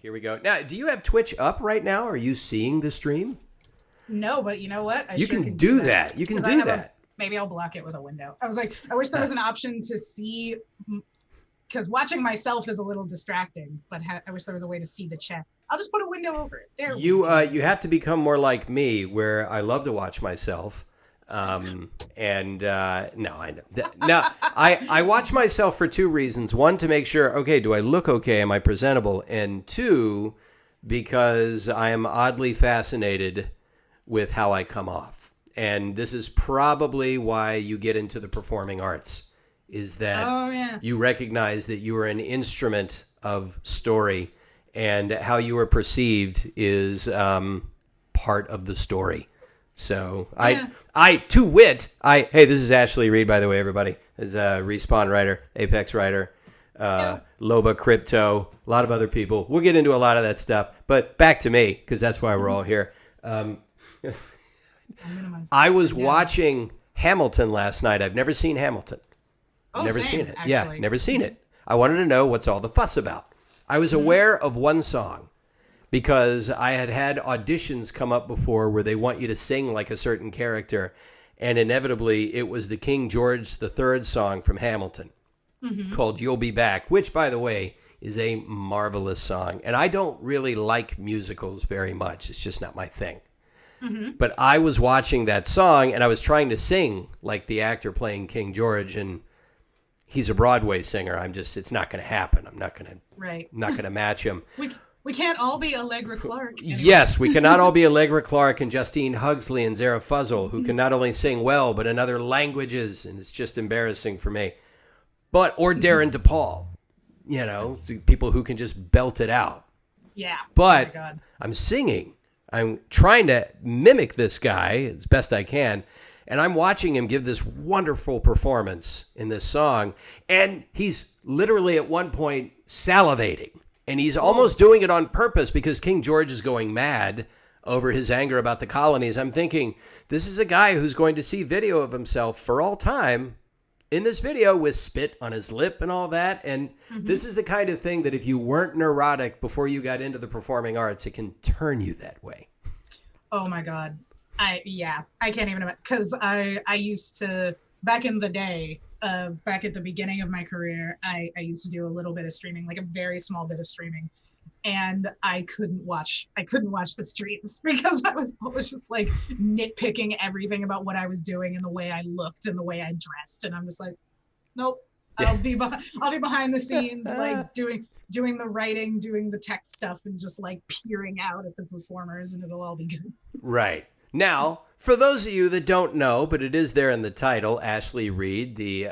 here we go. Now, do you have Twitch up right now? Are you seeing the stream? No, but you know what? You can do that. You can do that. Maybe I'll block it with a window. I was like, I wish there was an option to see, because watching myself is a little distracting, but I wish there was a way to see the chat. I'll just put a window over it. There. You have to become more like me, where I love to watch myself. No, I know. No, I watch myself for two reasons. One, to make sure, okay, do I look okay? Am I presentable? And two, because I am oddly fascinated with how I come off. And this is probably why you get into the performing arts, is that you recognize that you are an instrument of story, and how you are perceived is part of the story. So hey, this is Ashley Reed, by the way, everybody. Is a Respawn writer, Apex writer, Loba, Crypto, a lot of other people. We'll get into a lot of that stuff, but back to me, because that's why we're all here. I was watching Hamilton last night. I've never seen Hamilton. Never seen it. Actually. Yeah, never seen it. I wanted to know what's all the fuss about. I was aware of one song, because I had auditions come up before where they want you to sing like a certain character, and inevitably it was the King George III song from Hamilton called You'll Be Back, which, by the way, is a marvelous song. And I don't really like musicals very much. It's just not my thing. But I was watching that song, and I was trying to sing like the actor playing King George, and he's a Broadway singer. It's not going to happen. I'm not going to match him. We can't all be Allegra Clark. Anyway. Yes, we cannot all be Allegra Clark and Justine Huxley and Zara Fuzzle, who can not only sing well, but in other languages, and it's just embarrassing for me. Or Darren DePaul, people who can just belt it out. Yeah. But I'm singing. I'm trying to mimic this guy as best I can, and I'm watching him give this wonderful performance in this song, and he's literally at one point salivating. And he's almost doing it on purpose, because King George is going mad over his anger about the colonies. I'm thinking, this is a guy who's going to see video of himself for all time in this video with spit on his lip and all that. And this is the kind of thing that if you weren't neurotic before you got into the performing arts, it can turn you that way. Oh, my God. I can't even imagine. Because I used to, back in the day, back at the beginning of my career, I used to do a little bit of streaming, like a very small bit of streaming, and I couldn't watch the streams because I was always just like nitpicking everything about what I was doing and the way I looked and the way I dressed, and I'm just like, nope, I'll be behind the scenes, like doing the writing, doing the tech stuff, and just like peering out at the performers, and it'll all be good. Right. Now, for those of you that don't know, but it is there in the title, Ashley Reed, the,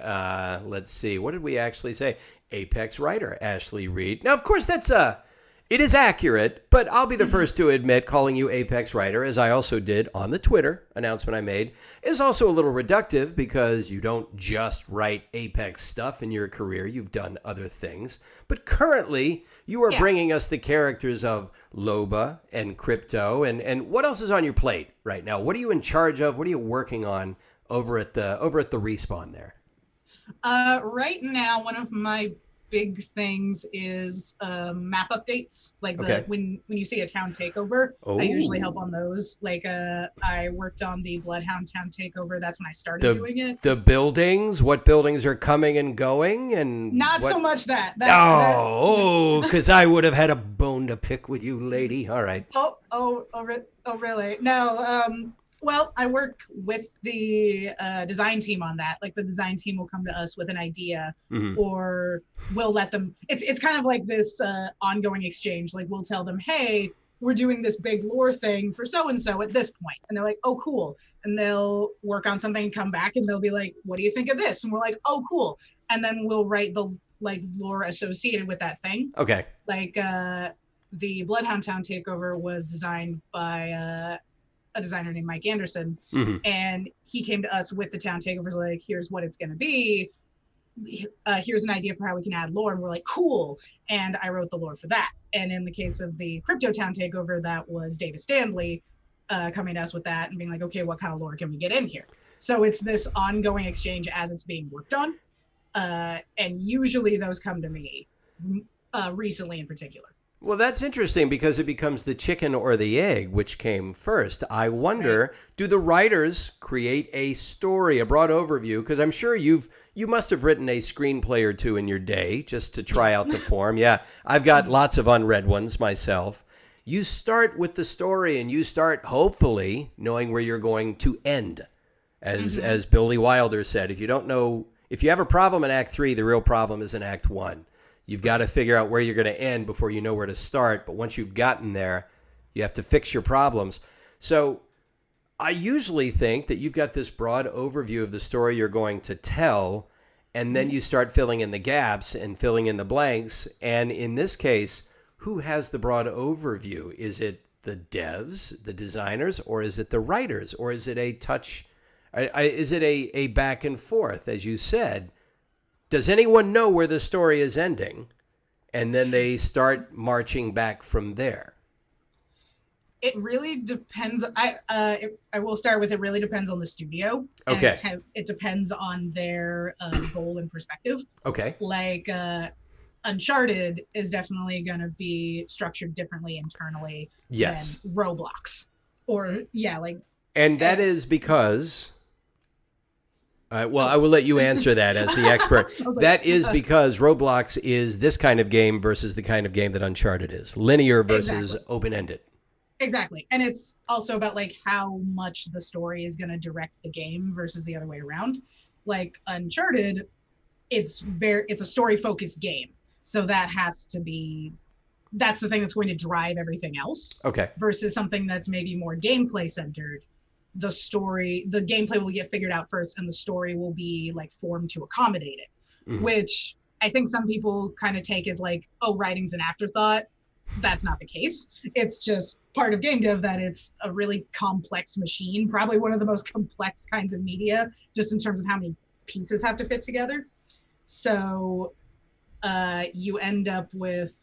let's see, what did we actually say? Apex writer, Ashley Reed. Now, of course, it is accurate, but I'll be the first to admit calling you Apex writer, as I also did on the Twitter announcement I made, is also a little reductive, because you don't just write Apex stuff in your career. You've done other things. But currently, you are bringing us the characters of Loba and Crypto, and what else is on your plate right now? What are you in charge of? What are you working on over at the Respawn there? Right now, one of my big things is map updates. Like when you see a town takeover, I usually help on those. Like I worked on the Bloodhound town takeover. That's when I started doing it. The buildings, what buildings are coming and going, and not so much that. Because I would have had a bone to pick with you, lady. All right. Oh, really? No. Well, I work with the design team on that. Like the design team will come to us with an idea, or we'll let them. It's kind of like this ongoing exchange. Like we'll tell them, hey, we're doing this big lore thing for so and so at this point, and they're like, oh, cool. And they'll work on something and come back, and they'll be like, what do you think of this? And we're like, oh, cool. And then we'll write the lore associated with that thing. Okay. Like the Bloodhound Town takeover was designed by a designer named Mike Anderson, and he came to us with the town takeovers, like, here's what it's going to be. Here's an idea for how we can add lore. And we're like, cool. And I wrote the lore for that. And in the case of the Crypto Town takeover, that was David Stanley coming to us with that and being like, okay, what kind of lore can we get in here? So it's this ongoing exchange as it's being worked on. And usually those come to me, recently in particular. Well, that's interesting because it becomes the chicken or the egg, which came first. I wonder, do the writers create a story, a broad overview? Because I'm sure you must have written a screenplay or two in your day just to try out the form. Yeah, I've got lots of unread ones myself. You start with the story and you start hopefully knowing where you're going to end. As Billy Wilder said, if you have a problem in Act 3, the real problem is in Act 1. You've got to figure out where you're going to end before you know where to start. But once you've gotten there, you have to fix your problems. So I usually think that you've got this broad overview of the story you're going to tell, and then you start filling in the gaps and filling in the blanks. And in this case, who has the broad overview? Is it the devs, the designers, or is it the writers? Or is it a touch? Is it a back and forth, as you said? Does anyone know where the story is ending? And then they start marching back from there. It really depends. I will start with it really depends on the studio. Okay. And it depends on their goal and perspective. Okay. Like Uncharted is definitely going to be structured differently internally than Roblox. And that is because... I will let you answer that as the expert. That is because Roblox is this kind of game versus the kind of game that Uncharted is. Linear versus open-ended. Exactly. And it's also about like how much the story is going to direct the game versus the other way around. Like Uncharted, it's a story-focused game. So that's the thing that's going to drive everything else. Okay. Versus something that's maybe more gameplay-centered. The gameplay will get figured out first, and the story will be like formed to accommodate it, which I think some people kind of take as like, oh, writing's an afterthought. That's not the case. It's just part of game dev that it's a really complex machine, probably one of the most complex kinds of media, just in terms of how many pieces have to fit together. So you end up with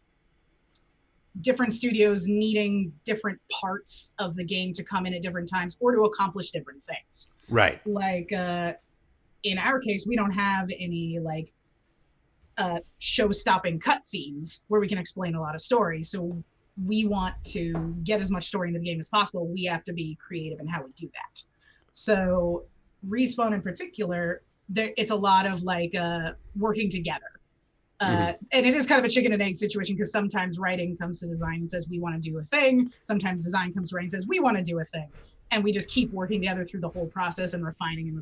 different studios needing different parts of the game to come in at different times or to accomplish different things. Right. Like in our case, we don't have any like show-stopping cutscenes where we can explain a lot of stories. So we want to get as much story into the game as possible. We have to be creative in how we do that. So Respawn in particular, it's a lot of like working together. And it is kind of a chicken and egg situation because sometimes writing comes to design and says, we want to do a thing. Sometimes design comes to writing and says, we want to do a thing. And we just keep working together through the whole process and refining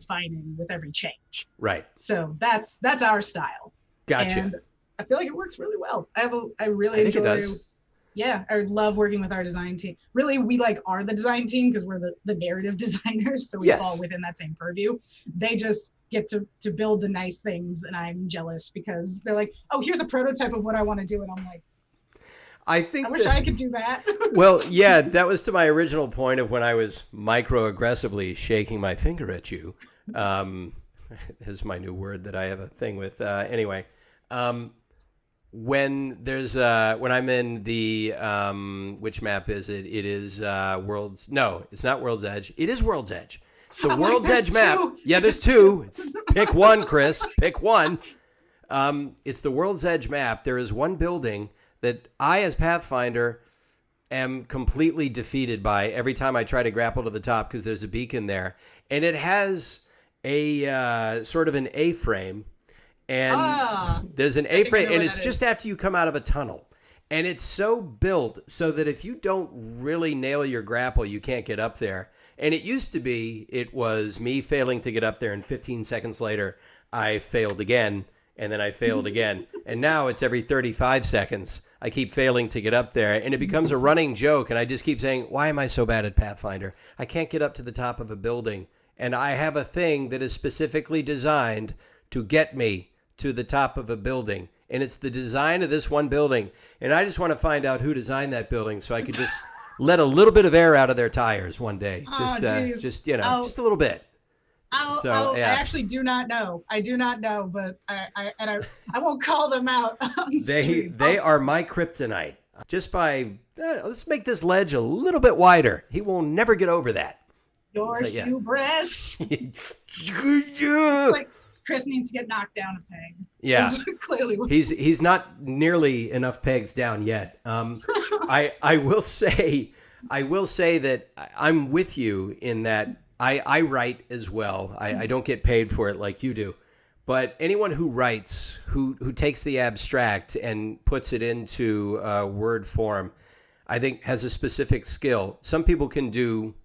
with every change. Right. So that's our style. Gotcha. And I feel like it works really well. I really enjoy it. Yeah, I love working with our design team. Really, we are the design team because we're the narrative designers, so we fall within that same purview. They just get to build the nice things, and I'm jealous because they're like, oh, here's a prototype of what I want to do, and I'm like, I wish I could do that. Well, yeah, that was to my original point of when I was micro-aggressively shaking my finger at you. Is my new word that I have a thing with. Anyway. When I'm in the which map is it? It is World's. No, it's not World's Edge. It is World's Edge. It's the World's Edge map. Yeah, there's two. Pick one, Chris. Pick one. It's the World's Edge map. There is one building that I, as Pathfinder, am completely defeated by every time I try to grapple to the top because there's a beacon there, and it has a sort of an A-frame. And there's an A-frame, and it's just after you come out of a tunnel. And it's so built so that if you don't really nail your grapple, you can't get up there. And it used to be, it was me failing to get up there, and 15 seconds later, I failed again, and then I failed again. And now it's every 35 seconds, I keep failing to get up there. And it becomes a running joke, and I just keep saying, why am I so bad at Pathfinder? I can't get up to the top of a building. And I have a thing that is specifically designed to get me to the top of a building, and it's the design of this one building, and I just want to find out who designed that building so I could just let a little bit of air out of their tires one day, just just a little bit. I actually do not know. I do not know, but I won't call them out. They are my kryptonite. Just by let's make this ledge a little bit wider. He will never get over that. Your hubris. Chris needs to get knocked down a peg. Yeah. That's clearly what He's not nearly enough pegs down yet. I will say that I'm with you in that I write as well. I don't get paid for it like you do. But anyone who writes, who takes the abstract and puts it into word form, I think has a specific skill. Some people can do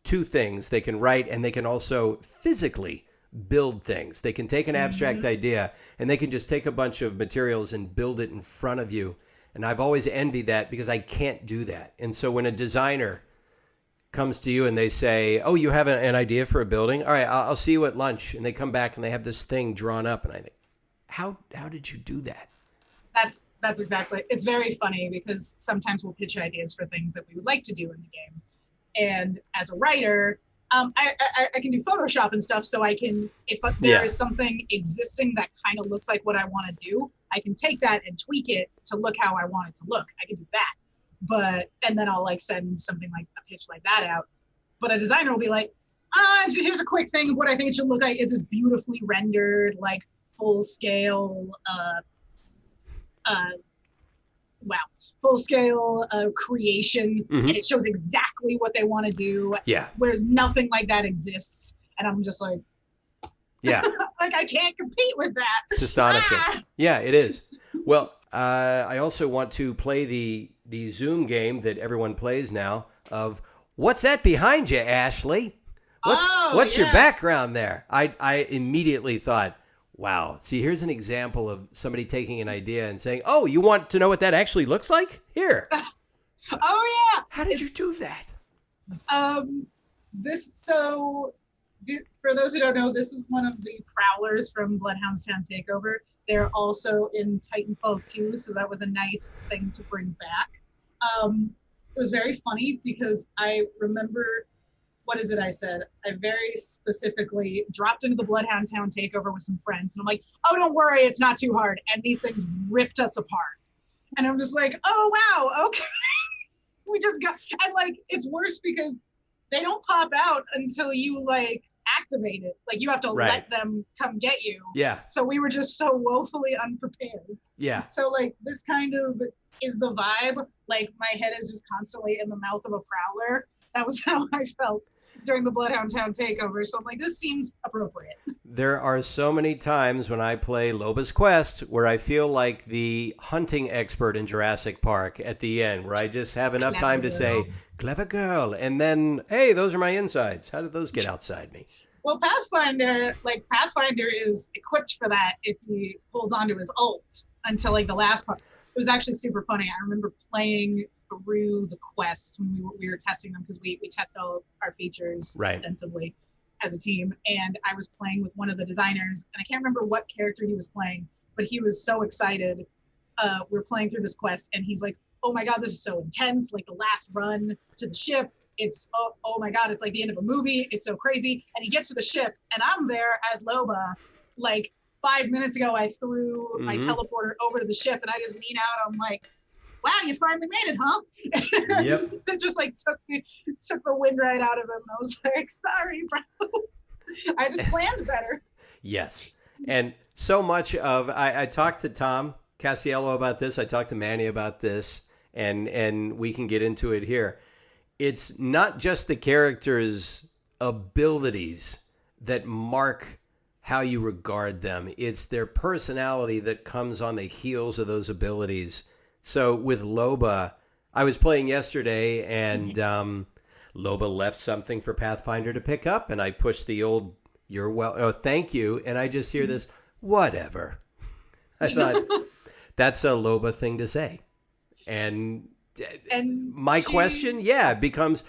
two things. They can write and they can also physically build things. They can take an abstract idea and they can just take a bunch of materials and build it in front of you. And I've always envied that because I can't do that. And so when a designer comes to you and they say, oh, you have an idea for a building? All right, I'll see you at lunch. And they come back and they have this thing drawn up. And I think, how did you do that? That's exactly. It's very funny because sometimes we'll pitch ideas for things that we would like to do in the game. And as a writer, I can do Photoshop and stuff. So I can, if there is something existing that kind of looks like what I want to do, I can take that and tweak it to look how I want it to look. I can do that. And then I'll like send something like a pitch like that out. But a designer will be like, here's a quick thing of what I think it should look like. It's this beautifully rendered, like full scale, creation. And it shows exactly what they want to do. Yeah. Where nothing like that exists. And I'm just like, yeah, like I can't compete with that. It's astonishing. Yeah, it is. Well, I also want to play the Zoom game that everyone plays now of what's that behind you, Ashley? What's your background there? I immediately thought, wow. See, here's an example of somebody taking an idea and saying, oh, you want to know what that actually looks like? Here. Oh yeah. How did you do that? For those who don't know, this is one of the prowlers from Bloodhoundstown Takeover. They're also in Titanfall 2, so that was a nice thing to bring back. It was very funny because I remember, what is it I said? I very specifically dropped into the Bloodhoundstown Takeover with some friends, and I'm like, oh, don't worry, it's not too hard. And these things ripped us apart. And I'm just like, oh, wow, okay. We just got, and like, it's worse because they don't pop out until you like activate it. Like you have to let them come get you. Yeah. So we were just so woefully unprepared. Yeah. So like this kind of is the vibe. Like my head is just constantly in the mouth of a prowler. That was how I felt during the Bloodhoundstown Takeover. So I'm like, this seems appropriate. There are so many times when I play Loba's Quest where I feel like the hunting expert in Jurassic Park at the end, where I just have enough time to say, clever girl, and then, hey, those are my insides. How did those get outside me? Well, Pathfinder is equipped for that if he holds onto his ult until like the last part. It was actually super funny. I remember playing through the quests when we were testing them because we test all our features extensively as a team. And I was playing with one of the designers, and I can't remember what character he was playing, but he was so excited. We're playing through this quest, and he's like, oh my God, this is so intense. Like the last run to the ship, it's, oh my God, it's like the end of a movie. It's so crazy. And he gets to the ship, and I'm there as Loba. Like 5 minutes ago, I threw my teleporter over to the ship, and I just lean out. I'm like, wow, you finally made it, huh? Yep. It just like took the wind right out of him. I was like, sorry, bro. I just planned better. Yes. And so much of, I talked to Tom Cassiello about this. I talked to Manny about this, and we can get into it here. It's not just the character's abilities that mark how you regard them. It's their personality that comes on the heels of those abilities. So with Loba, I was playing yesterday, and Loba left something for Pathfinder to pick up, and I pushed the old, thank you, and I just hear this, whatever. I thought, that's a Loba thing to say. And my question, becomes,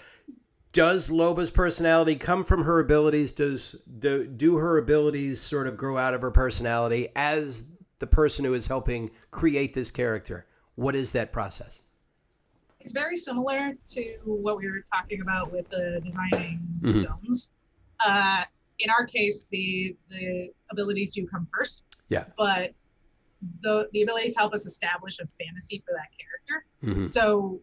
does Loba's personality come from her abilities? Do her abilities sort of grow out of her personality as the person who is helping create this character? What is that process? It's very similar to what we were talking about with the designing zones. In our case, the abilities do come first. Yeah. But the abilities help us establish a fantasy for that character. So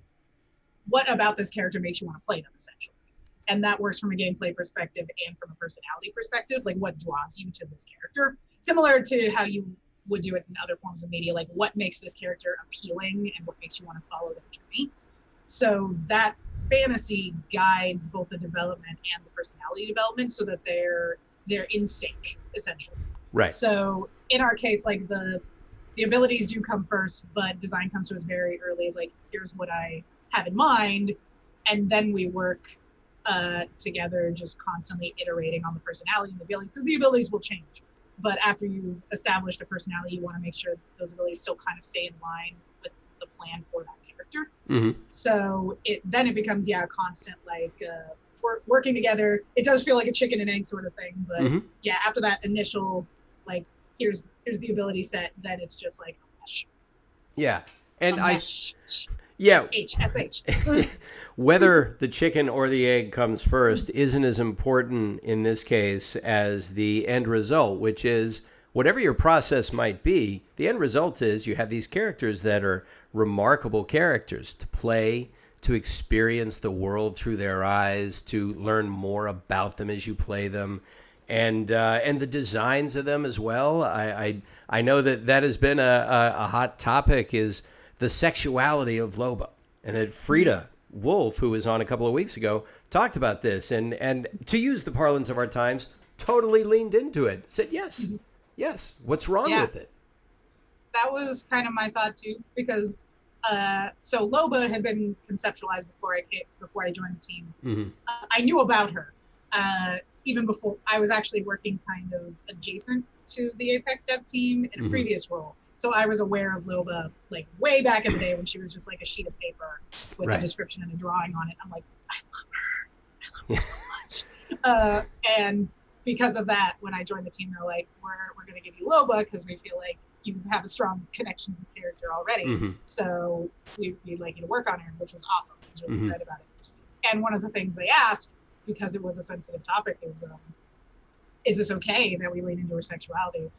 what about this character makes you want to play them, essentially? And that works from a gameplay perspective and from a personality perspective. Like, what draws you to this character? similar to how you would do it in other forms of media, like what makes this character appealing and what makes you want to follow their journey. So that fantasy guides both the development and the personality development so that they're in sync, essentially. Right. So in our case, like the abilities do come first, but design comes to us very early. It's like, here's what I have in mind, and then we work together, just constantly iterating on the personality and the abilities, because the abilities will change. But after you've established a personality, you want to make sure those abilities still kind of stay in line with the plan for that character. Mm-hmm. So it becomes a constant like working together. It does feel like a chicken and egg sort of thing, but after that initial like here's the ability set, then it's just like a mesh. Yeah, and SH. Whether the chicken or the egg comes first isn't as important in this case as the end result, which is whatever your process might be, the end result is you have these characters that are remarkable characters to play, to experience the world through their eyes, to learn more about them as you play them, and the designs of them as well. I know that has been a hot topic, is the sexuality of Loba, and that Frida Wolf, who was on a couple of weeks ago, talked about this, and to use the parlance of our times, totally leaned into it. Said yes. What's wrong with it? That was kind of my thought too, because so Loba had been conceptualized before I joined the team. Mm-hmm. I knew about her even before. I was actually working kind of adjacent to the Apex dev team in a previous role. So I was aware of Loba like way back in the day when she was just like a sheet of paper with a description and a drawing on it. I'm like, I love her so much. And because of that, when I joined the team, they're like, we're going to give you Loba because we feel like you have a strong connection to this character already. Mm-hmm. So we'd like you to work on her, which was awesome. I was really excited about it. And one of the things they asked, because it was a sensitive topic, is this okay that we lean into her sexuality?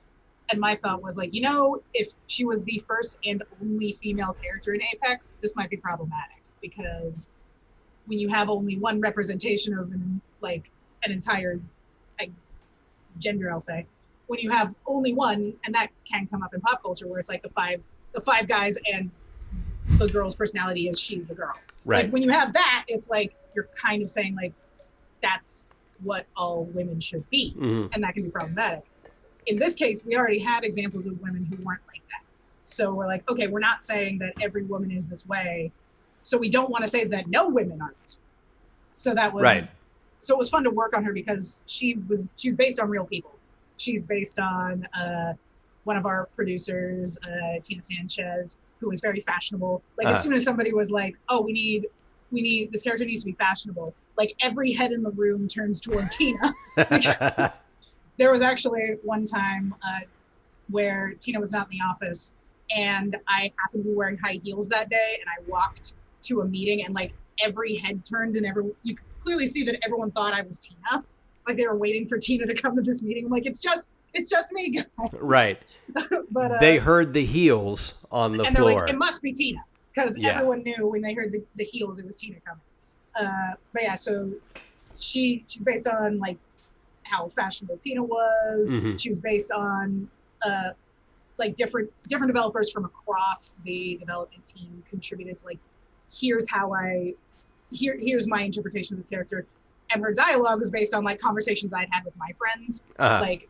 And my thought was like, if she was the first and only female character in Apex, this might be problematic, because when you have only one representation of an entire gender, I'll say, when you have only one, and that can come up in pop culture where it's like the five guys and the girl's personality is she's the girl. Right. Like when you have that, it's like you're kind of saying like that's what all women should be, and that can be problematic. In this case, we already had examples of women who weren't like that. So we're like, okay, we're not saying that every woman is this way. So we don't want to say that no women are this way. So that was, so it was fun to work on her because she's based on real people. She's based on one of our producers, Tina Sanchez, who was very fashionable. Like as soon as somebody was like, oh, we need, this character needs to be fashionable. Like every head in the room turns toward Tina. There was actually one time where Tina was not in the office, and I happened to be wearing high heels that day, and I walked to a meeting, and like every head turned, and you could clearly see that everyone thought I was Tina. Like they were waiting for Tina to come to this meeting. I'm like, it's just me, guys. Right. But they heard the heels on the and floor. They're like, it must be Tina, because everyone knew when they heard the heels, it was Tina coming. But yeah, so she's based on like how fashionable Tina was. She was based on like different developers from across the development team contributed to like, here's my interpretation of this character. And her dialogue was based on like conversations I'd had with my friends. Like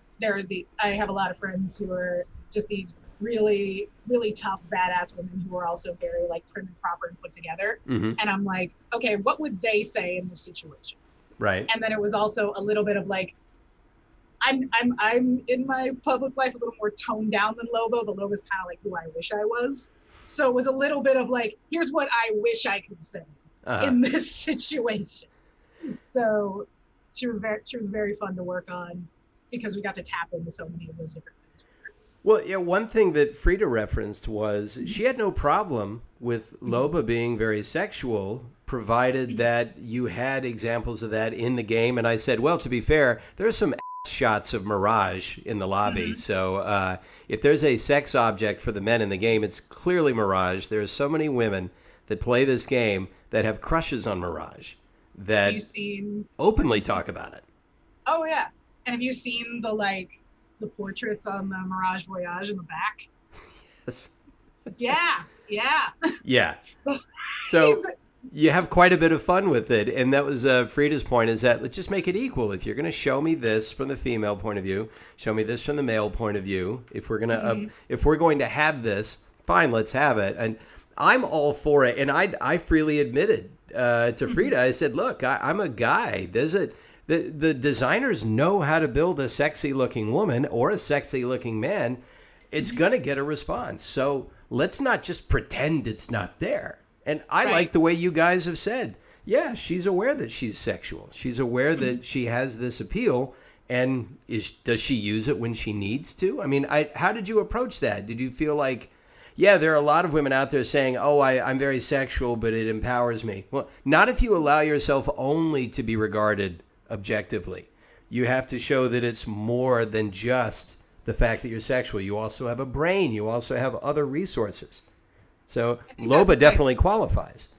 I have a lot of friends who are just these really, really tough, badass women who are also very like prim and proper and put together. And I'm like, okay, what would they say in this situation? Right. And then it was also a little bit of like, I'm in my public life a little more toned down than Loba, but Loba's kind of like who I wish I was. So it was a little bit of like, here's what I wish I could say in this situation. So she was very fun to work on because we got to tap into so many of those different things. Well, yeah, one thing that Frida referenced was she had no problem with Loba being very sexual, provided that you had examples of that in the game. And I said, well, to be fair, there's some shots of Mirage in the lobby. So if there's a sex object for the men in the game, it's clearly Mirage. There are so many women that play this game that have crushes on Mirage that openly talk about it. Oh, yeah. And have you seen the the portraits on the Mirage Voyage in the back. Yes. Yeah. Yeah. So you have quite a bit of fun with it. And that was Frida's point, is that let's just make it equal. If you're going to show me this from the female point of view, show me this from the male point of view. If we're going to if we're going to have this, fine, let's have it. And I'm all for it. And I freely admitted to Frida, I said, look, I'm a guy. The designers know how to build a sexy looking woman or a sexy looking man. It's going to get a response. So let's not just pretend it's not there. And I like the way you guys have said, yeah, she's aware that she's sexual. She's aware that she has this appeal. And does she use it when she needs to? I mean, how did you approach that? Did you feel like, yeah, there are a lot of women out there saying, oh, I'm very sexual, but it empowers me. Well, not if you allow yourself only to be regarded objectively. You have to show that it's more than just the fact that you're sexual. You also have a brain. You also have other resources. So Loba definitely qualifies.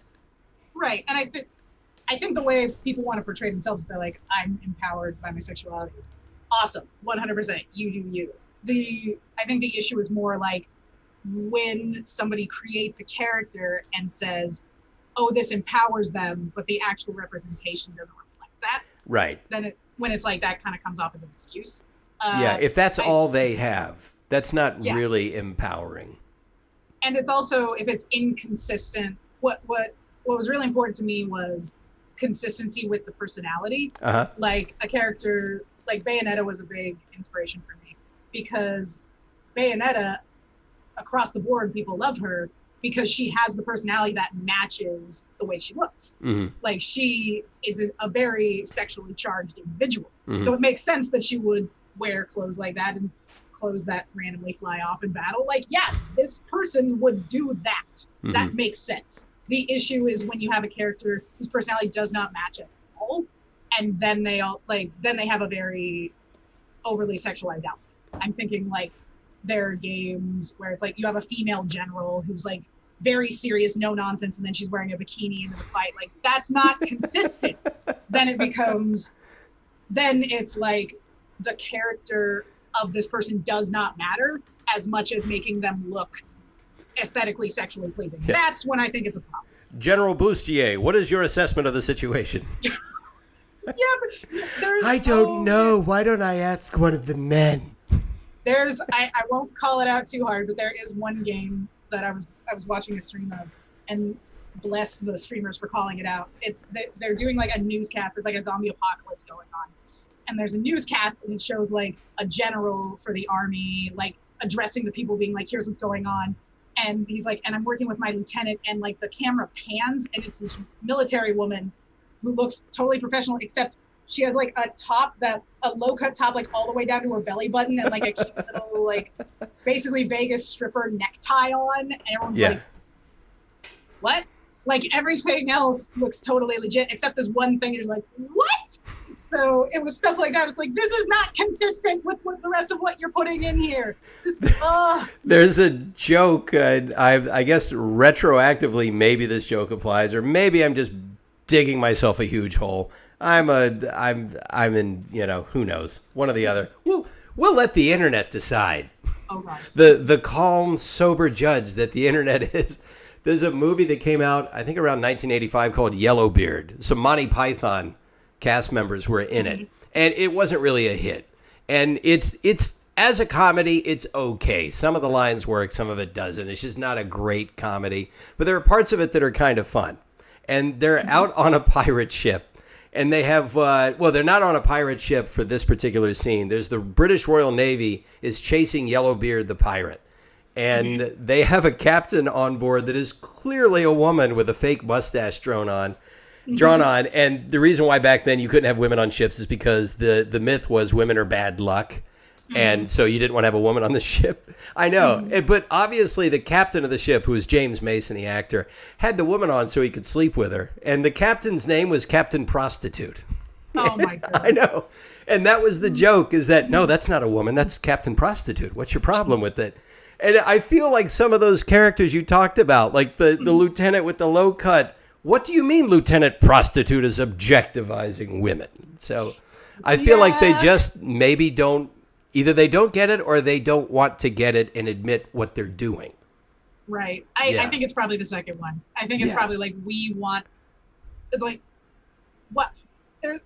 Right. And I think the way people want to portray themselves, they're like, I'm empowered by my sexuality. Awesome. 100%. You do you. I think the issue is more like when somebody creates a character and says, oh, this empowers them, but the actual representation doesn't reflect that. Right. Then when it's like that kind of comes off as an excuse. Yeah. If that's all they have, that's not really empowering. And it's also, if it's inconsistent, what was really important to me was consistency with the personality. Like a character like Bayonetta was a big inspiration for me, because Bayonetta, across the board, people love her because she has the personality that matches the way she looks. Like, she is a very sexually charged individual. So it makes sense that she would wear clothes like that and clothes that randomly fly off in battle. Like, yeah, this person would do that. That makes sense. The issue is when you have a character whose personality does not match at all, and then they have a very overly sexualized outfit. I'm thinking like there are games where it's like you have a female general who's like very serious, no nonsense, and then she's wearing a bikini in the fight. Like, that's not consistent. Then it's like the character of this person does not matter as much as making them look aesthetically sexually pleasing. Yeah. That's when I think it's a problem. General Bustier, what is your assessment of the situation? But there's I don't know. Why don't I ask one of the men? I won't call it out too hard, but there is one game that I was watching a stream of, and bless the streamers for calling it out. They're doing like a newscast. It's like a zombie apocalypse going on. And there's a newscast, and it shows like a general for the army, like addressing the people, being like, here's what's going on. And he's like, and I'm working with my lieutenant, and like the camera pans, and it's this military woman who looks totally professional, except she has like a low cut top, like all the way down to her belly button, and like a cute little, like basically Vegas stripper necktie on. And everyone's like, what? Like, everything else looks totally legit, except this one thing is like, what? So it was stuff like that. It's like, this is not consistent with the rest of what you're putting in here. There's a joke. I guess retroactively, maybe this joke applies, or maybe I'm just digging myself a huge hole. I'm in, who knows, one or the other. We'll let the internet decide. Oh God. The calm, sober judge that the internet is. There's a movie that came out, I think, around 1985 called Yellowbeard. Some Monty Python cast members were in it, and it wasn't really a hit. And it's as a comedy, it's okay. Some of the lines work, some of it doesn't. It's just not a great comedy. But there are parts of it that are kind of fun. And they're out on a pirate ship. And they have, they're not on a pirate ship for this particular scene. There's the British Royal Navy is chasing Yellowbeard the pirate. And they have a captain on board that is clearly a woman with a fake mustache drawn on. And the reason why back then you couldn't have women on ships is because the myth was women are bad luck. And so you didn't want to have a woman on the ship. I know. But obviously the captain of the ship, who was James Mason, the actor, had the woman on so he could sleep with her. And the captain's name was Captain Prostitute. Oh, my God. I know. And that was the joke, is that, no, that's not a woman. That's Captain Prostitute. What's your problem with it? And I feel like some of those characters you talked about, like the lieutenant with the low cut, what do you mean Lieutenant Prostitute is objectivizing women? So I feel like they just maybe don't Either they don't get it or they don't want to get it and admit what they're doing. Right. I think it's probably the second one. I think it's probably like it's like what there's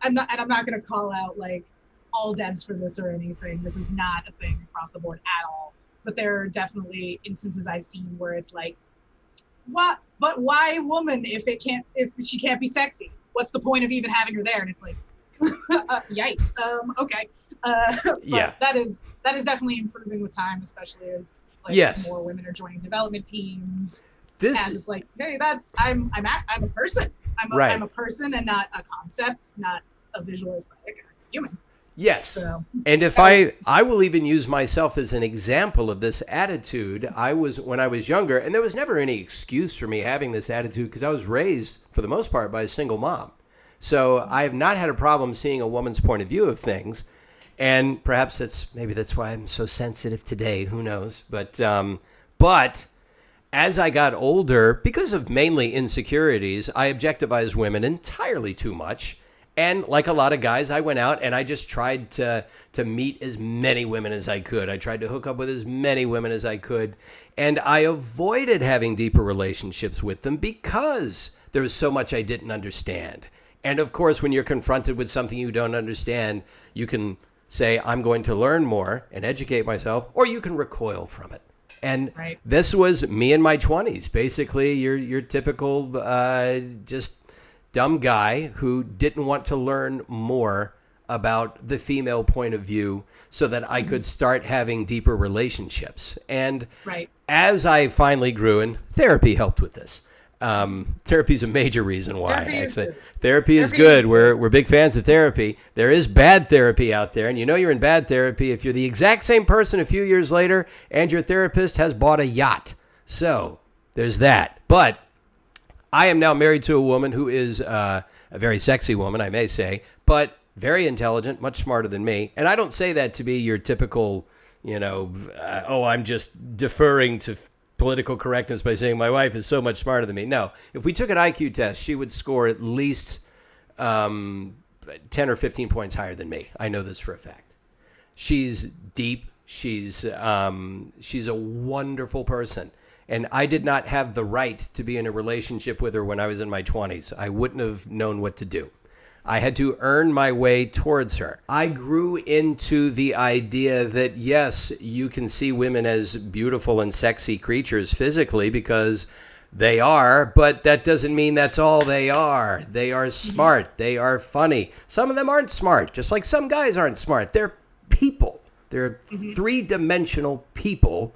I'm not going to call out like all dads for this or anything. This is not a thing across the board at all. But there are definitely instances I've seen where it's like, what? But why woman if she can't be sexy? What's the point of even having her there? And it's like, yikes. Okay. But that is definitely improving with time, especially as like more women are joining development teams. As it's like, hey, I'm a person. I'm a person and not a concept, not a visual aesthetic. I'm a human. Yes. So, and if I will even use myself as an example of this attitude. When I was younger, and there was never any excuse for me having this attitude because I was raised for the most part by a single mom. So I have not had a problem seeing a woman's point of view of things. And perhaps that's why I'm so sensitive today. Who knows? But as I got older, because of mainly insecurities, I objectified women entirely too much. And like a lot of guys, I went out and I just tried to meet as many women as I could. I tried to hook up with as many women as I could. And I avoided having deeper relationships with them because there was so much I didn't understand. And of course, when you're confronted with something you don't understand, you can say, I'm going to learn more and educate myself, or you can recoil from it. And This was me in my 20s. Basically, your typical just dumb guy who didn't want to learn more about the female point of view so that I could start having deeper relationships. And as I finally grew, and therapy helped with this. Therapy is a major reason why. Therapy is good. We're big fans of therapy. There is bad therapy out there, and you know you're in bad therapy if you're the exact same person a few years later and your therapist has bought a yacht. So there's that. But I am now married to a woman who is a very sexy woman, I may say, but very intelligent, much smarter than me. And I don't say that to be your typical, I'm just deferring to political correctness by saying my wife is so much smarter than me. No, if we took an IQ test, she would score at least 10 or 15 points higher than me. I know this for a fact. She's deep. She's a wonderful person. And I did not have the right to be in a relationship with her when I was in my 20s. I wouldn't have known what to do. I had to earn my way towards her. I grew into the idea that, yes, you can see women as beautiful and sexy creatures physically because they are, but that doesn't mean that's all they are. They are smart. They are funny. Some of them aren't smart, just like some guys aren't smart. They're people. They're three-dimensional people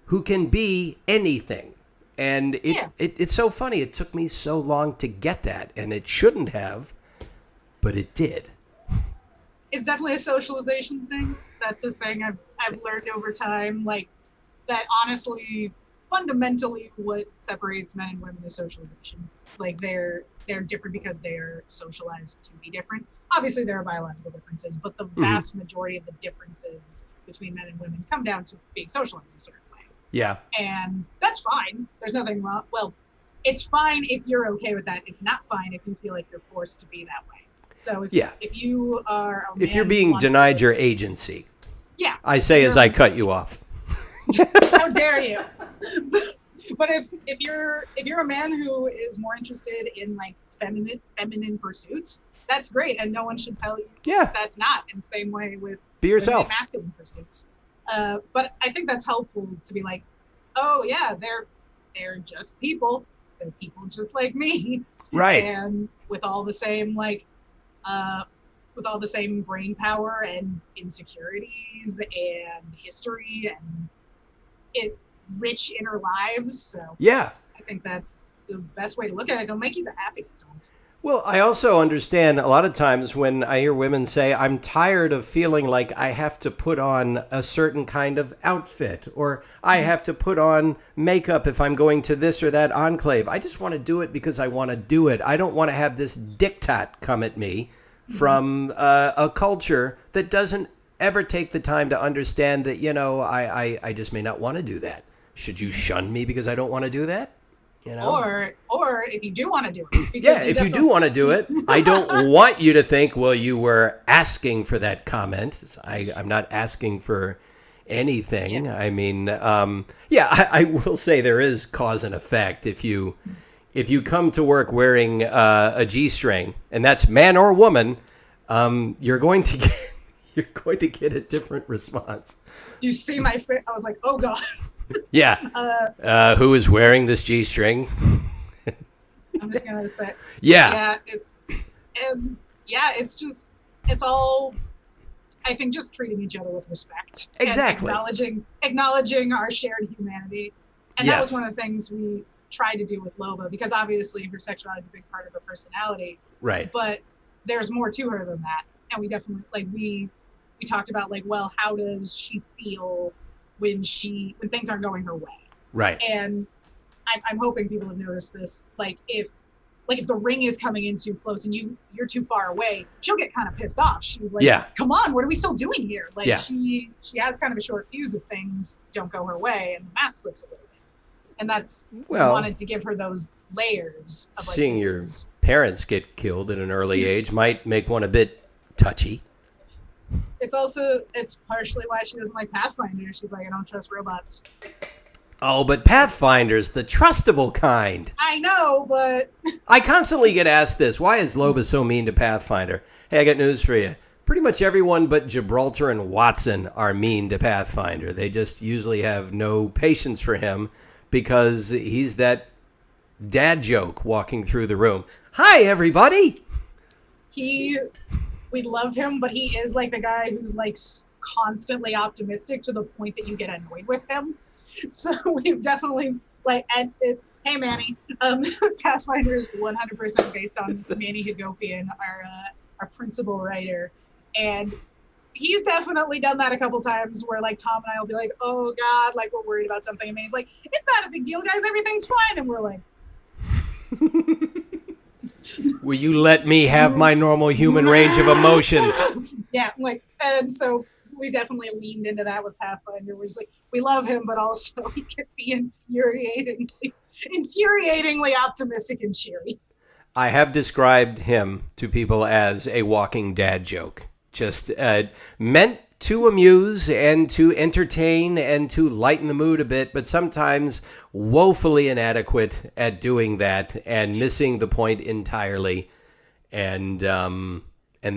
who can be anything. And it's so funny. It took me so long to get that, and it shouldn't have, but it did. It's definitely a socialization thing. That's a thing I've learned over time. Like, that honestly, fundamentally, what separates men and women is socialization. Like, they're different because they are socialized to be different. Obviously, there are biological differences, but the vast majority of the differences between men and women come down to being socialized a certain way. Yeah. And that's fine. There's nothing wrong. Well, it's fine if you're okay with that. It's not fine if you feel like you're forced to be that way. So if you are a man if you're being denied your agency. Yeah. I say as I cut you off. How dare you? But if you're a man who is more interested in like feminine pursuits, that's great, and no one should tell you that's not. In the same way with be yourself. Masculine pursuits. But I think that's helpful to be like, oh yeah, they're just people. They're people just like me. Right. And with all the same brain power and insecurities and history and rich inner lives. So yeah, I think that's the best way to look at it. It'll make you the happiest, honestly. Well, I also understand a lot of times when I hear women say, I'm tired of feeling like I have to put on a certain kind of outfit, or I have to put on makeup if I'm going to this or that enclave. I just want to do it because I want to do it. I don't want to have this diktat come at me from a culture that doesn't ever take the time to understand that, I just may not want to do that. Should you shun me because I don't want to do that? You know? Or if you do want to do it. Yeah, if you do want to do it, I don't want you to think, well, you were asking for that comment. I'm not asking for anything. Yeah. I mean, I will say there is cause and effect. If you come to work wearing a G-string, and that's man or woman, you're going to get a different response. Do you see my face? I was like, oh God. Yeah. Who is wearing this G-string? I'm just gonna say. Yeah. It's all. I think just treating each other with respect. Exactly. And acknowledging our shared humanity, and that was one of the things we tried to do with Loba, because obviously her sexuality is a big part of her personality. Right. But there's more to her than that, and we definitely we talked about well, how does she feel when things aren't going her way? Right. And I'm hoping people have noticed this. If the ring is coming in too close and you're too far away, she'll get kind of pissed off. She's like, come on, what are we still doing here? She has kind of a short fuse if things don't go her way and the mask slips a little bit. And that's, we wanted to give her those layers of seeing your parents get killed at an early age might make one a bit touchy. It's partially why she doesn't like Pathfinder. She's like, I don't trust robots. Oh, but Pathfinder's the trustable kind. I know, but... I constantly get asked this. Why is Loba so mean to Pathfinder? Hey, I got news for you. Pretty much everyone but Gibraltar and Watson are mean to Pathfinder. They just usually have no patience for him because he's that dad joke walking through the room. Hi, everybody! We love him, but he is like the guy who's constantly optimistic to the point that you get annoyed with him. So we've definitely hey Manny, Pathfinder is 100% based on Manny Hagopian, our principal writer, and he's definitely done that a couple times where Tom and I will be like, oh God, we're worried about something, and Manny's like, it's not a big deal, guys, everything's fine, and we're like, will you let me have my normal human range of emotions? Yeah, and so we definitely leaned into that with Pathfinder. We're just we love him, but also he can be infuriatingly optimistic and cheery. I have described him to people as a walking dad joke. Just meant to amuse and to entertain and to lighten the mood a bit, but sometimes woefully inadequate at doing that and missing the point entirely. And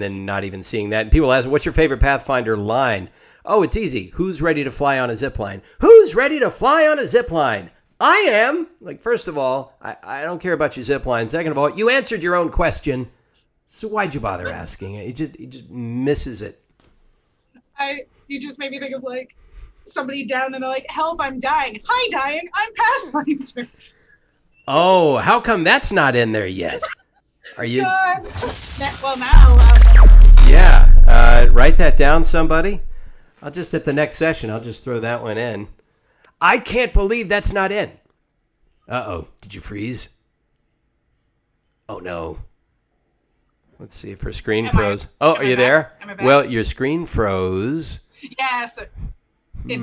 then not even seeing that. And people ask, what's your favorite Pathfinder line? Oh, it's easy. Who's ready to fly on a zip line? Who's ready to fly on a zip line? I am. First of all, I don't care about your zip line. Second of all, you answered your own question. So why'd you bother asking it? He just misses it. You just made me think of somebody down and they're like, help, I'm dying. Hi, dying. I'm Pathfinder. Oh, how come that's not in there yet? Are you? Well, now. Yeah. Write that down, somebody. I'll just, at the next session, I'll just throw that one in. I can't believe that's not in. Uh-oh. Did you freeze? Oh, no. Let's see if her screen froze. Are you there? Am I back? Well, your screen froze. Yes, it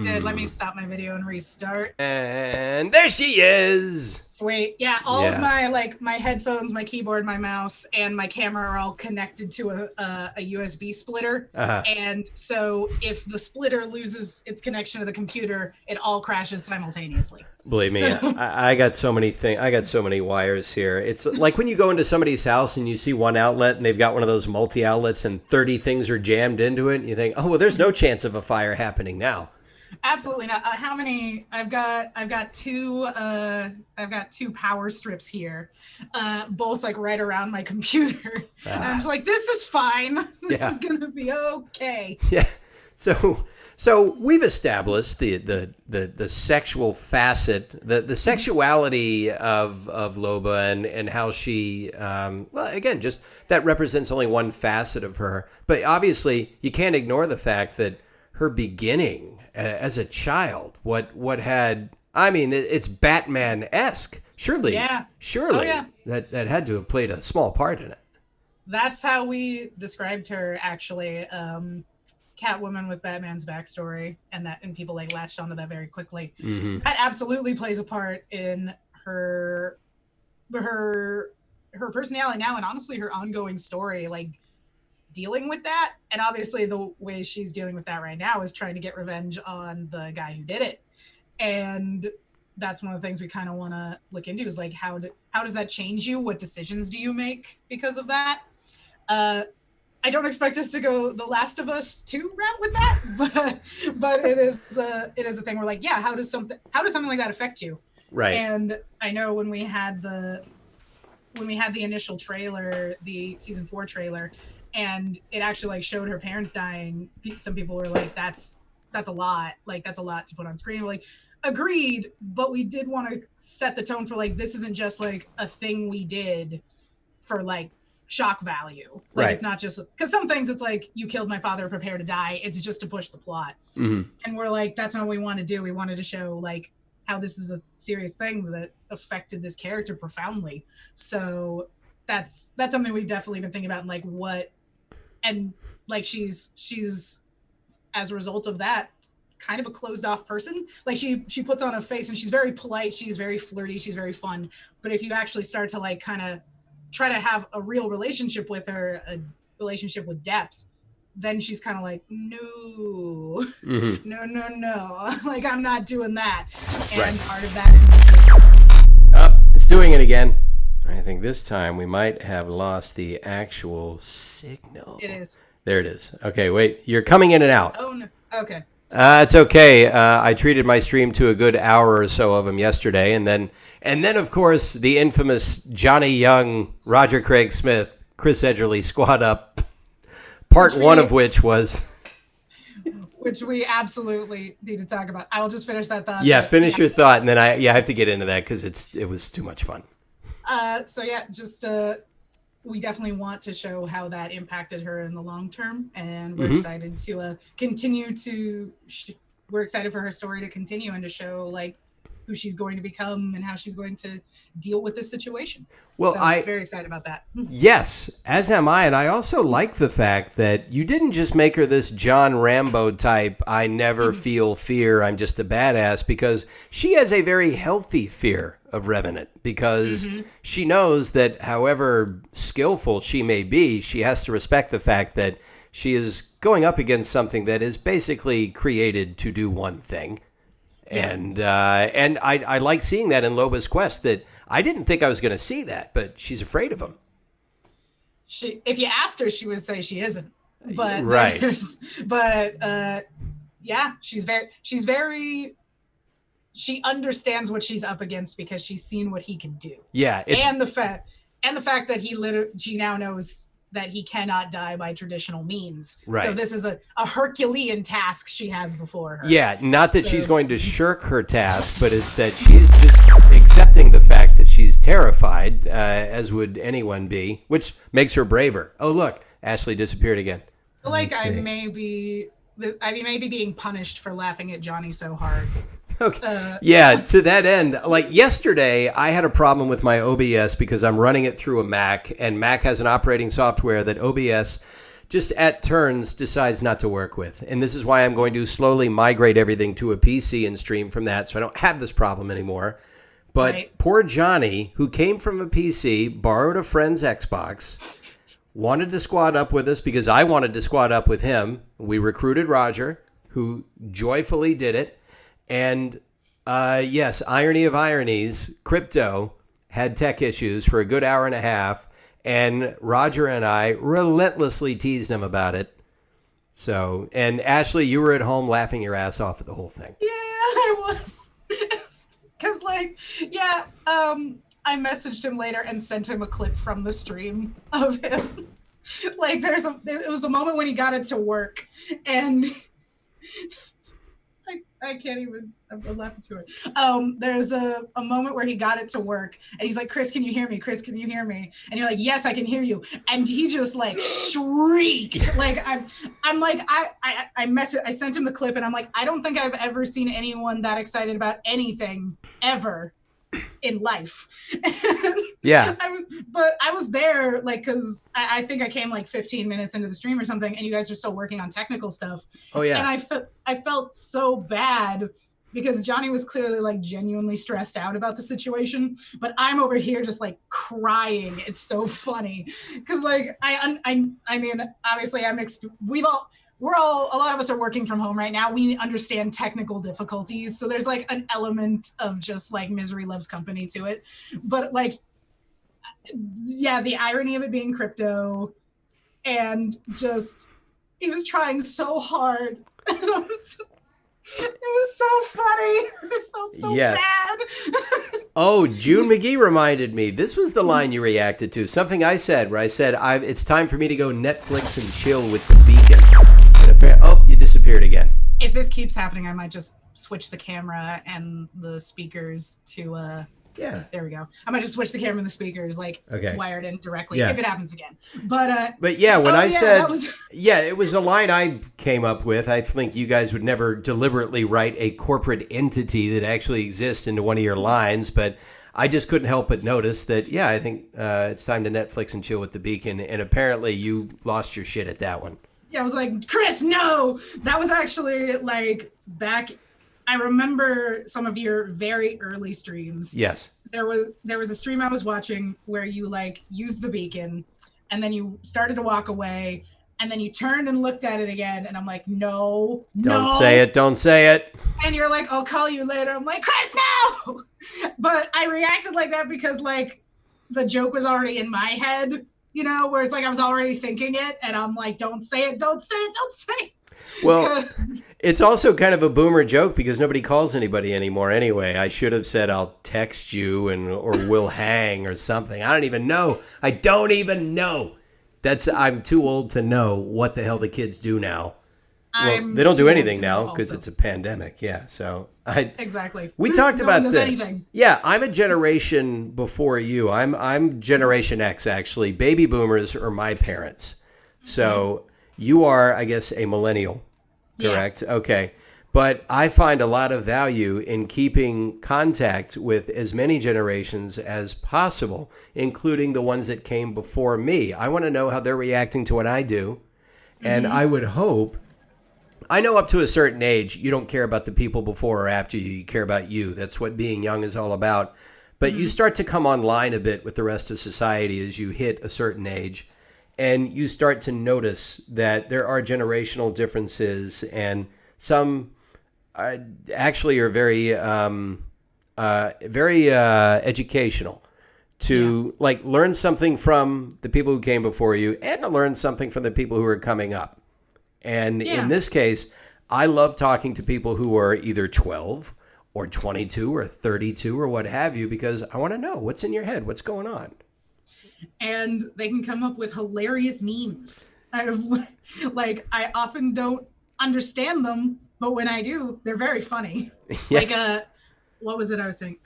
did. Let me stop my video and restart. And there she is. Sweet. Yeah, all of my headphones, my keyboard, my mouse, and my camera are all connected to a USB splitter. Uh-huh. And so if the splitter loses its connection to the computer, it all crashes simultaneously. Believe me, I got so many things. I got so many wires here. It's like when you go into somebody's house and you see one outlet and they've got one of those multi-outlets and 30 things are jammed into it. And you think, oh, well, there's no chance of a fire happening now. Absolutely not. How many? I've got two power strips here, both right around my computer. And I'm just like, this is fine. This is gonna be okay. Yeah. So we've established the sexual facet, the sexuality of Loba and how she well, again, just that represents only one facet of her. But obviously, you can't ignore the fact that her beginning as a child, what had, I mean, it's Batman-esque. Surely, that had to have played a small part in it. That's how we described her, actually. Catwoman with Batman's backstory, and people latched onto that very quickly. Mm-hmm. That absolutely plays a part in her her her personality now, and honestly her ongoing story, like dealing with that. And obviously the way she's dealing with that right now is trying to get revenge on the guy who did it. And that's one of the things we kind of want to look into is like how does that change you? What decisions do you make because of that? I don't expect us to go The Last of Us 2 route with that, but it is a thing where like, yeah, how does something like that affect you? Right. And I know when we had the initial trailer, the season 4 trailer, and it actually like showed her parents dying, some people were like, that's a lot. Like that's a lot to put on screen. Like, agreed, but we did want to set the tone for like, this isn't just like a thing we did for like shock value. Like, right. It's not just because some things it's like, you killed my father, prepare to die. It's just to push the plot. And we're like, that's not what we want to do. We wanted to show like how this is a serious thing that affected this character profoundly. So that's something we've definitely been thinking about, and like what, and like she's as a result of that kind of a closed off person. Like she puts on a face and she's very polite, she's very flirty, she's very fun, but if you actually start to like kind of try to have a real relationship with her, a relationship with depth, then she's kind of like, no, no, like I'm not doing that. And right. Part of that is it's doing it again. I think this time we might have lost the actual signal. It is. There it is. Okay, wait, you're coming in and out. Oh no. Okay. It's okay. I treated my stream to a good hour or so of them yesterday, and then of course the infamous Johnny Young, Roger Craig Smith, Chris Edgerly squad up, part one of which was... Which we absolutely need to talk about. I will just finish that thought. Yeah, finish your thought, and then I have to get into that because it was too much fun. So yeah, just we definitely want to show how that impacted her in the long term, and we're excited to continue to. We're excited for her story to continue and to show like who she's going to become and how she's going to deal with this situation. Well, so I'm very excited about that. Yes, as am I, and I also like the fact that you didn't just make her this John Rambo type, I never feel fear, I'm just a badass, because she has a very healthy fear of Revenant, because she knows that however skillful she may be, she has to respect the fact that she is going up against something that is basically created to do one thing. Yeah. And I like seeing that in Loba's quest, that I didn't think I was going to see that, but she's afraid of him. If you asked her, she would say she isn't. But right. Yeah, she understands what she's up against because she's seen what he can do. Yeah, and the fact that she now knows that he cannot die by traditional means. Right. So this is a Herculean task she has before her. Yeah, not that she's going to shirk her task, but it's that she's just accepting the fact that she's terrified, as would anyone be, which makes her braver. Oh, look, Ashley disappeared again. Like I may be being punished for laughing at Johnny so hard. Okay. Yeah, to that end, like yesterday, I had a problem with my OBS because I'm running it through a Mac, and Mac has an operating software that OBS just at turns decides not to work with. And this is why I'm going to slowly migrate everything to a PC and stream from that, so I don't have this problem anymore. But Poor Johnny, who came from a PC, borrowed a friend's Xbox, wanted to squad up with us because I wanted to squad up with him. We recruited Roger, who joyfully did it. And yes, irony of ironies, Crypto had tech issues for a good hour and a half, and Roger and I relentlessly teased him about it. So, and Ashley, you were at home laughing your ass off at the whole thing. Yeah, I was. Because, I messaged him later and sent him a clip from the stream of him. Like, it was the moment when he got it to work, and... I can't even, I'm laughing to it. There's a moment where he got it to work and he's like, Chris, can you hear me? Chris, can you hear me? And you're like, yes, I can hear you. And he just like shrieked. Like I'm like, I sent him the clip and I'm like, I don't think I've ever seen anyone that excited about anything ever in life. Yeah. But I was there, like, because I think I came like 15 minutes into the stream or something, and you guys are still working on technical stuff. Oh, yeah. And I felt so bad because Johnny was clearly like genuinely stressed out about the situation, but I'm over here just like crying. It's so funny because like I mean, obviously we're all, a lot of us are working from home right now. We understand technical difficulties, so there's like an element of just like misery loves company to it, but like, yeah, the irony of it being crypto, and just he was trying so hard. It was so funny. It felt so bad. Oh, June McGee reminded me. This was the line you reacted to. Something I said, where I said, it's time for me to go Netflix and chill with the beacon. And you disappeared again. If this keeps happening, I might just switch the camera and the speakers to... Yeah. There we go. I might just switch the camera and the speakers, like, wired in directly, if it happens again. But yeah, when I said, it was a line I came up with. I think you guys would never deliberately write a corporate entity that actually exists into one of your lines, but I just couldn't help but notice that, I think it's time to Netflix and chill with the beacon, and apparently you lost your shit at that one. Yeah, I was like, Chris, no! That was actually, like, back... I remember some of your very early streams. Yes. There was a stream I was watching where you like used the beacon and then you started to walk away and then you turned and looked at it again and I'm like, no. Don't say it. And you're like, I'll call you later. I'm like, Chris, no! But I reacted like that because like the joke was already in my head, you know, where it's like I was already thinking it and I'm like, don't say it. Well, it's also kind of a boomer joke because nobody calls anybody anymore anyway. I should have said I'll text you or we'll hang or something. I don't even know. I'm too old to know what the hell the kids do now. Well, they don't do anything now because it's a pandemic. Yeah, so exactly. We talked about this. Anything. Yeah, I'm a generation before you. I'm Generation X actually. Baby boomers are my parents. So you are, I guess, a millennial, correct? Yeah. Okay. But I find a lot of value in keeping contact with as many generations as possible, including the ones that came before me. I want to know how they're reacting to what I do. And I would hope, I know up to a certain age, you don't care about the people before or after you. You care about you. That's what being young is all about. But you start to come online a bit with the rest of society as you hit a certain age. And you start to notice that there are generational differences, and some actually are very educational to like learn something from the people who came before you and to learn something from the people who are coming up. And in this case, I love talking to people who are either 12 or 22 or 32 or what have you, because I want to know what's in your head, what's going on. And they can come up with hilarious memes. I often don't understand them, but when I do, they're very funny. Like, what was it I was saying?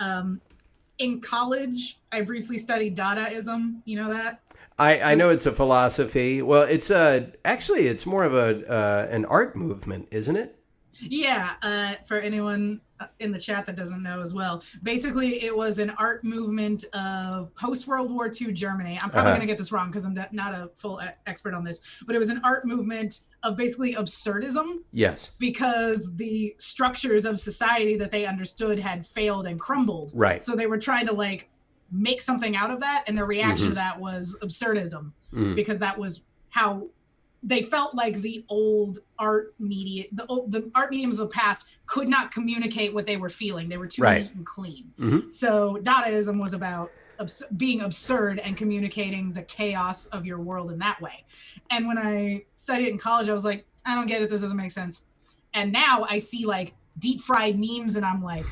In college, I briefly studied Dadaism. You know that? I know it's a philosophy. Well, it's actually it's more of an art movement, isn't it? Yeah, for anyone in the chat that doesn't know as well. Basically, it was an art movement of post-World War II Germany. I'm probably going to get this wrong because I'm not a full expert on this, but it was an art movement of basically absurdism. Yes. Because the structures of society that they understood had failed and crumbled. Right. So they were trying to like make something out of that, and their reaction to that was absurdism, because that was how they felt like the old art media, the art mediums of the past could not communicate what they were feeling. They were too neat and clean. So Dadaism was about being absurd and communicating the chaos of your world in that way. And when I studied it in college, I was like, I don't get it. This doesn't make sense. And now I see like deep fried memes and I'm like,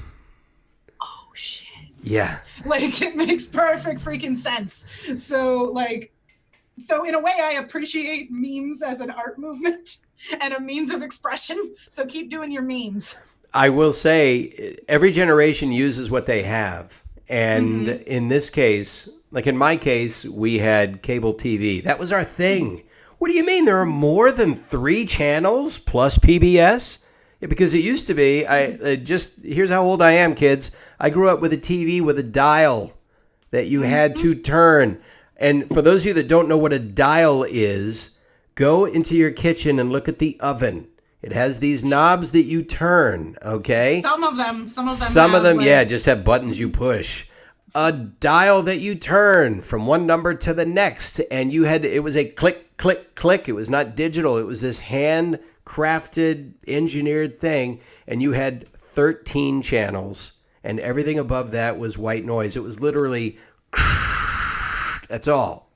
oh shit. Yeah. Like it makes perfect freaking sense. So in a way, I appreciate memes as an art movement and a means of expression. So keep doing your memes. I will say every generation uses what they have. And in this case, like in my case, we had cable TV. That was our thing. What do you mean? There are more than 3 channels plus PBS? Yeah, because it used to be, here's how old I am, kids. I grew up with a TV with a dial that you had to turn. And for those of you that don't know what a dial is, go into your kitchen and look at the oven. It has these knobs that you turn, okay? Some of them Some have, of them, like, yeah, just have buttons you push. A dial that you turn from one number to the next, and it was a click, click, click. It was not digital. It was this handcrafted, engineered thing, and you had 13 channels, and everything above that was white noise. It was literally, that's all.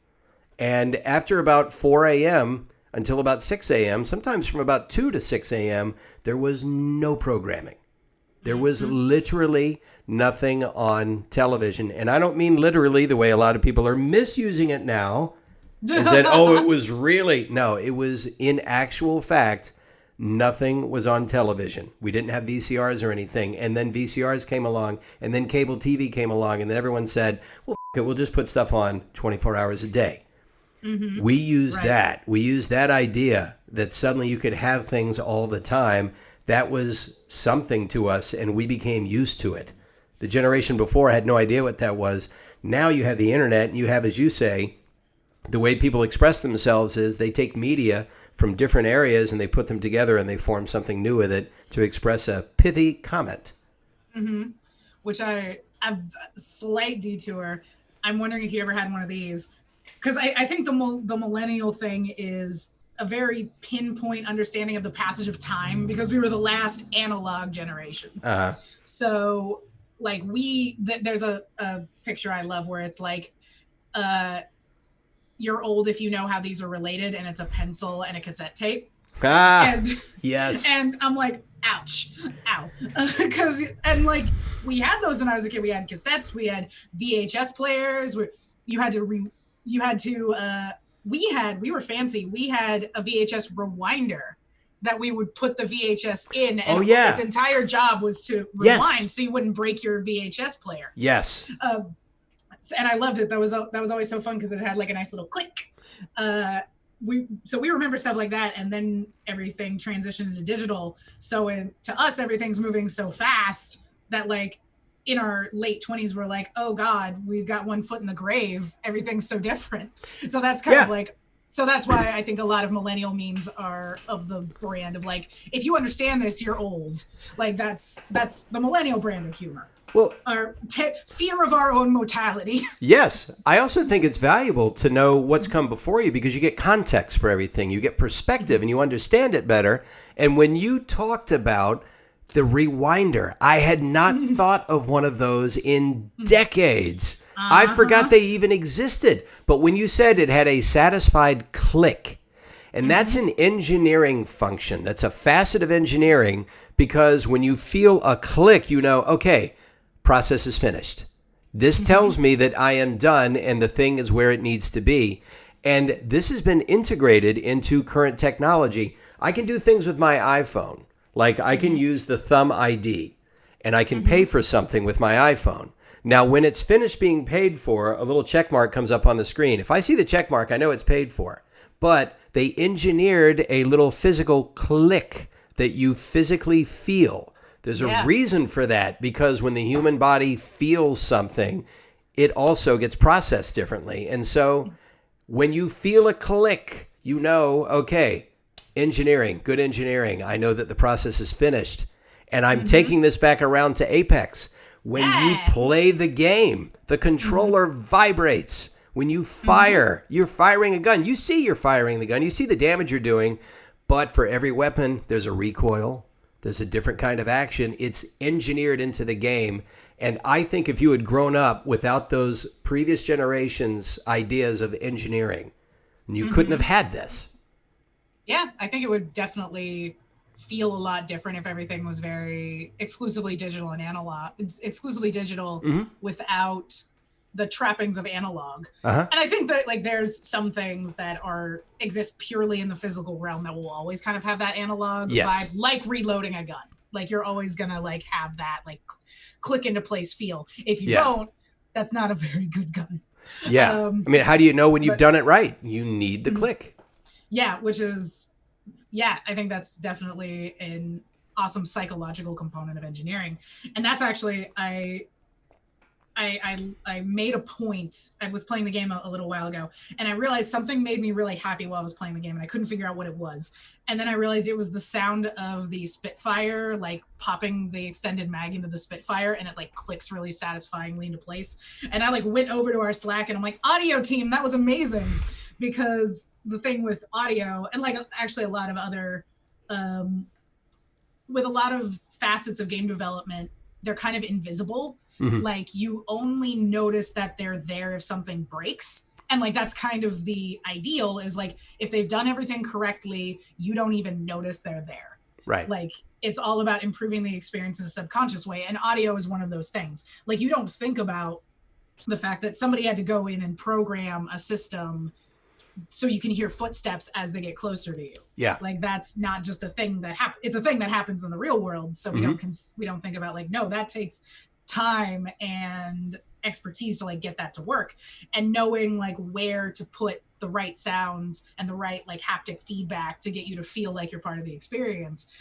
And after about 4 a.m., until about 6 a.m., sometimes from about 2 to 6 a.m., there was no programming. There was literally nothing on television. And I don't mean literally the way a lot of people are misusing it now and said, oh, it was really. No, it was in actual fact, nothing was on television. We didn't have VCRs or anything. And then VCRs came along, and then cable TV came along, and then everyone said, well, it, we'll just put stuff on 24 hours a day. Mm-hmm. We used that. We used that idea that suddenly you could have things all the time. That was something to us, and we became used to it. The generation before had no idea what that was. Now you have the internet, and you have, as you say, the way people express themselves is they take media from different areas and they put them together and they form something new with it to express a pithy comment. Mm-hmm. Which I have a slight detour. I'm wondering if you ever had one of these. Because I think the millennial thing is a very pinpoint understanding of the passage of time, because we were the last analog generation. Uh-huh. So, like, there's a picture I love where it's like, you're old if you know how these are related, and it's a pencil and a cassette tape. Yes. And I'm like, ouch, ow. Because, and like, we had those when I was a kid. We had cassettes, we had VHS players, where we were fancy. We had a VHS rewinder that we would put the VHS in, and its entire job was to rewind, so you wouldn't break your VHS player. Yes. And I loved it. That was always so fun because it had like a nice little click. We remember stuff like that, and then everything transitioned to digital. So to us, everything's moving so fast that, like, in our late 20s, we're like, oh God, we've got one foot in the grave. Everything's so different. So that's kind of like, so that's why I think a lot of millennial memes are of the brand of like, if you understand this, you're old. Like that's the millennial brand of humor. Well, our fear of our own mortality. Yes. I also think it's valuable to know what's come before you, because you get context for everything. You get perspective and you understand it better. And when you talked about the rewinder, I had not thought of one of those in decades. I forgot they even existed. But when you said it had a satisfied click, and that's an engineering function. That's a facet of engineering, because when you feel a click, you know, okay, process is finished. This tells me that I am done and the thing is where it needs to be. And this has been integrated into current technology. I can do things with my iPhone. Like I can use the Thumb ID, and I can pay for something with my iPhone. Now, when it's finished being paid for, a little check mark comes up on the screen. If I see the check mark, I know it's paid for. But they engineered a little physical click that you physically feel. There's a reason for that, because when the human body feels something, it also gets processed differently. And so when you feel a click, you know, okay, engineering, good engineering. I know that the process is finished. And I'm taking this back around to Apex. When you play the game, the controller vibrates. When you fire, you're firing a gun. You see you're firing the gun. You see the damage you're doing. But for every weapon, there's a recoil. There's a different kind of action. It's engineered into the game. And I think if you had grown up without those previous generations' ideas of engineering, you couldn't have had this. Yeah, I think it would definitely feel a lot different if everything was very exclusively digital and analog, exclusively digital without the trappings of analog. And I think that like there's some things that exist purely in the physical realm that will always kind of have that analog vibe, like reloading a gun. Like you're always gonna like have that like click into place feel. If you don't, that's not a very good gun. I mean, how do you know when you've done it right? You need the click. Yeah, which is, I think that's definitely an awesome psychological component of engineering. And that's actually, I I made a point. I was playing the game a little while ago, and I realized something made me really happy while I was playing the game, and I couldn't figure out what it was. And then I realized it was the sound of the Spitfire, like popping the extended mag into the Spitfire, and it like clicks really satisfyingly into place. And I like went over to our Slack, and I'm like, audio team, that was amazing. Because the thing with audio, and like actually a lot of other, with a lot of facets of game development, they're kind of invisible. Mm-hmm. Like you only notice that they're there if something breaks. And like that's kind of the ideal, is like if they've done everything correctly, you don't even notice they're there. Right. Like it's all about improving the experience in a subconscious way. And audio is one of those things. Like you don't think about the fact that somebody had to go in and program a system so you can hear footsteps as they get closer to you. Yeah. Like that's not just a thing that happens. It's a thing that happens in the real world. So we don't think about like, no, that takes time and expertise to like get that to work, and knowing like where to put the right sounds and the right like haptic feedback to get you to feel like you're part of the experience.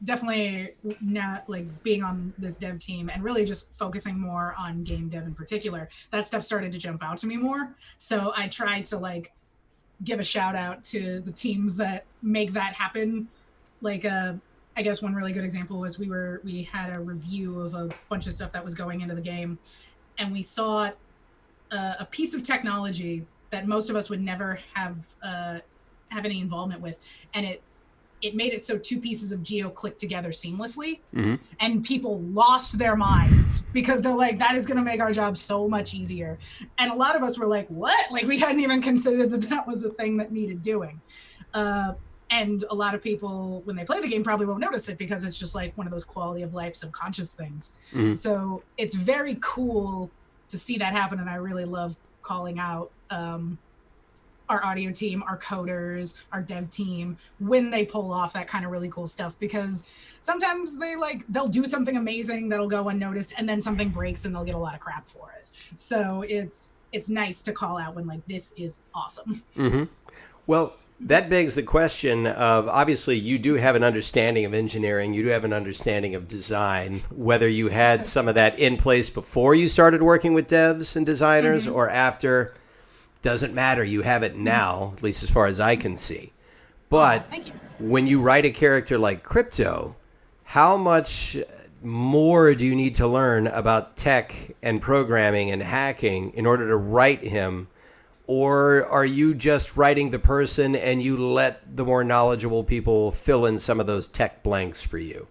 Definitely not like being on this dev team and really just focusing more on game dev in particular, that stuff started to jump out to me more. So I tried to like give a shout out to the teams that make that happen. Like I guess one really good example was we had a review of a bunch of stuff that was going into the game, and we saw a piece of technology that most of us would never have any involvement with, and it made it so two pieces of geo click together seamlessly, and people lost their minds because they're like, that is going to make our job so much easier. And a lot of us were like, what? Like we hadn't even considered that was a thing that needed doing. And a lot of people, when they play the game, probably won't notice it because it's just like one of those quality of life subconscious things. So it's very cool to see that happen. And I really love calling out our audio team, our coders, our dev team, when they pull off that kind of really cool stuff, because sometimes they'll do something amazing that'll go unnoticed, and then something breaks and they'll get a lot of crap for it. So it's nice to call out when like, this is awesome. Well, that begs the question of, obviously you do have an understanding of engineering, you do have an understanding of design, whether you had some of that in place before you started working with devs and designers or after, doesn't matter. You have it now, at least as far as I can see. But when you write a character like Crypto, how much more do you need to learn about tech and programming and hacking in order to write him? Or are you just writing the person and you let the more knowledgeable people fill in some of those tech blanks for you?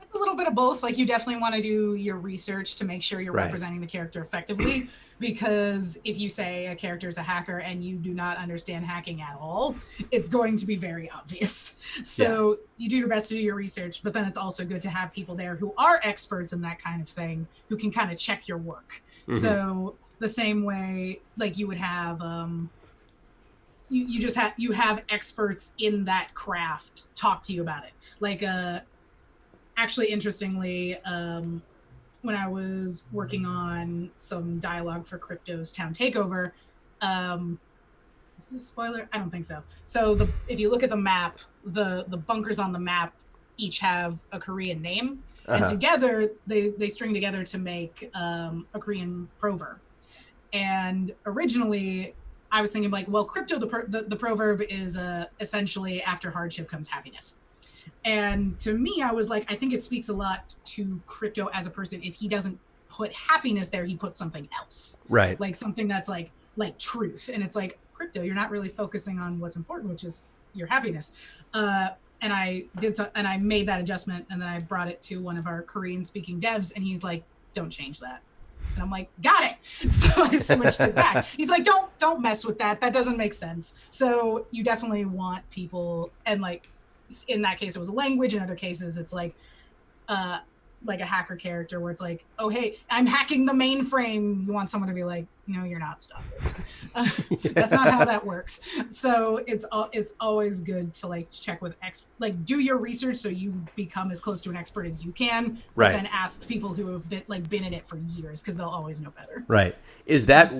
It's a little bit of both. Like you definitely want to do your research to make sure you're representing the character effectively. Because if you say a character is a hacker and you do not understand hacking at all, it's going to be very obvious. So you do your best to do your research, but then it's also good to have people there who are experts in that kind of thing, who can kind of check your work. So the same way, like you would have, you have experts in that craft talk to you about it. Like, actually, interestingly, when I was working on some dialogue for Crypto's Town Takeover, is this a spoiler? I don't think so. So if you look at the map, the bunkers on the map each have a Korean name. And together, they string together to make a Korean proverb. And originally, I was thinking like, well, Crypto, the proverb is essentially after hardship comes happiness. And to me, I was like, I think it speaks a lot to Crypto as a person. If he doesn't put happiness there, he puts something else. Right. Like something that's like truth. And it's like, Crypto, you're not really focusing on what's important, which is your happiness. And I did so, and I made that adjustment, and then I brought it to one of our Korean-speaking devs, and he's like, "Don't change that." And I'm like, "Got it." So I switched it back. He's like, "Don't mess with that. That doesn't make sense." So you definitely want people, and like in that case, it was a language. In other cases, it's like a hacker character where it's like, "Oh, hey, I'm hacking the mainframe." You want someone to be like, "No, you're not. Stop it." That's not how that works. So it's always good to like check with do your research so you become as close to an expert as you can. Right. But then ask people who have been in it for years, because they'll always know better. Right. Is that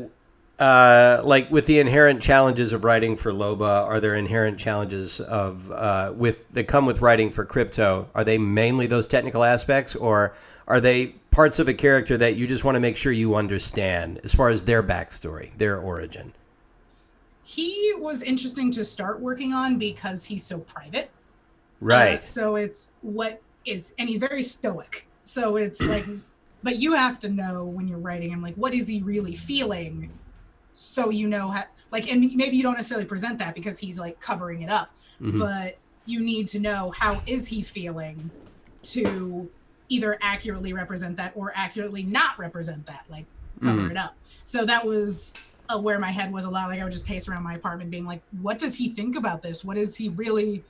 like with the inherent challenges of writing for Loba? Are there inherent challenges that come with writing for Crypto? Are they mainly those technical aspects, or are they parts of a character that you just want to make sure you understand as far as their backstory, their origin? He was interesting to start working on because he's so private. Right. So it's and he's very stoic. So it's like, but you have to know when you're writing him, like, what is he really feeling? So you know how, like, and maybe you don't necessarily present that because he's like covering it up, but you need to know how is he feeling to either accurately represent that or accurately not represent that, like cover it up. So that was where my head was a lot. Like I would just pace around my apartment being like, what does he think about this? What's really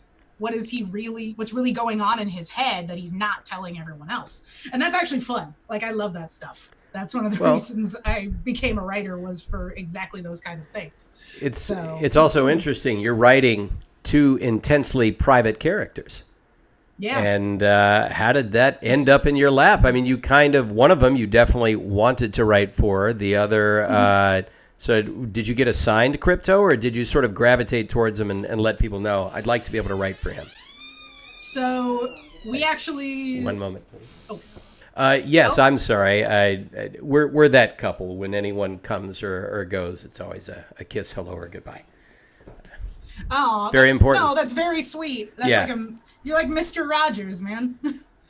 going on in his head that he's not telling everyone else? And that's actually fun. Like I love that stuff. That's one of the reasons I became a writer, was for exactly those kind of things. It's also interesting. You're writing two intensely private characters. Yeah. And how did that end up in your lap? I mean, one of them you definitely wanted to write for. The other, so did you get assigned Crypto, or did you sort of gravitate towards him and let people know, I'd like to be able to write for him? So we actually... One moment, please. Oh. Yes, I'm sorry. We're that couple. When anyone comes or goes, it's always a kiss, hello, or goodbye. Oh, very important. No, that's very sweet. That's like you're like Mr. Rogers, man.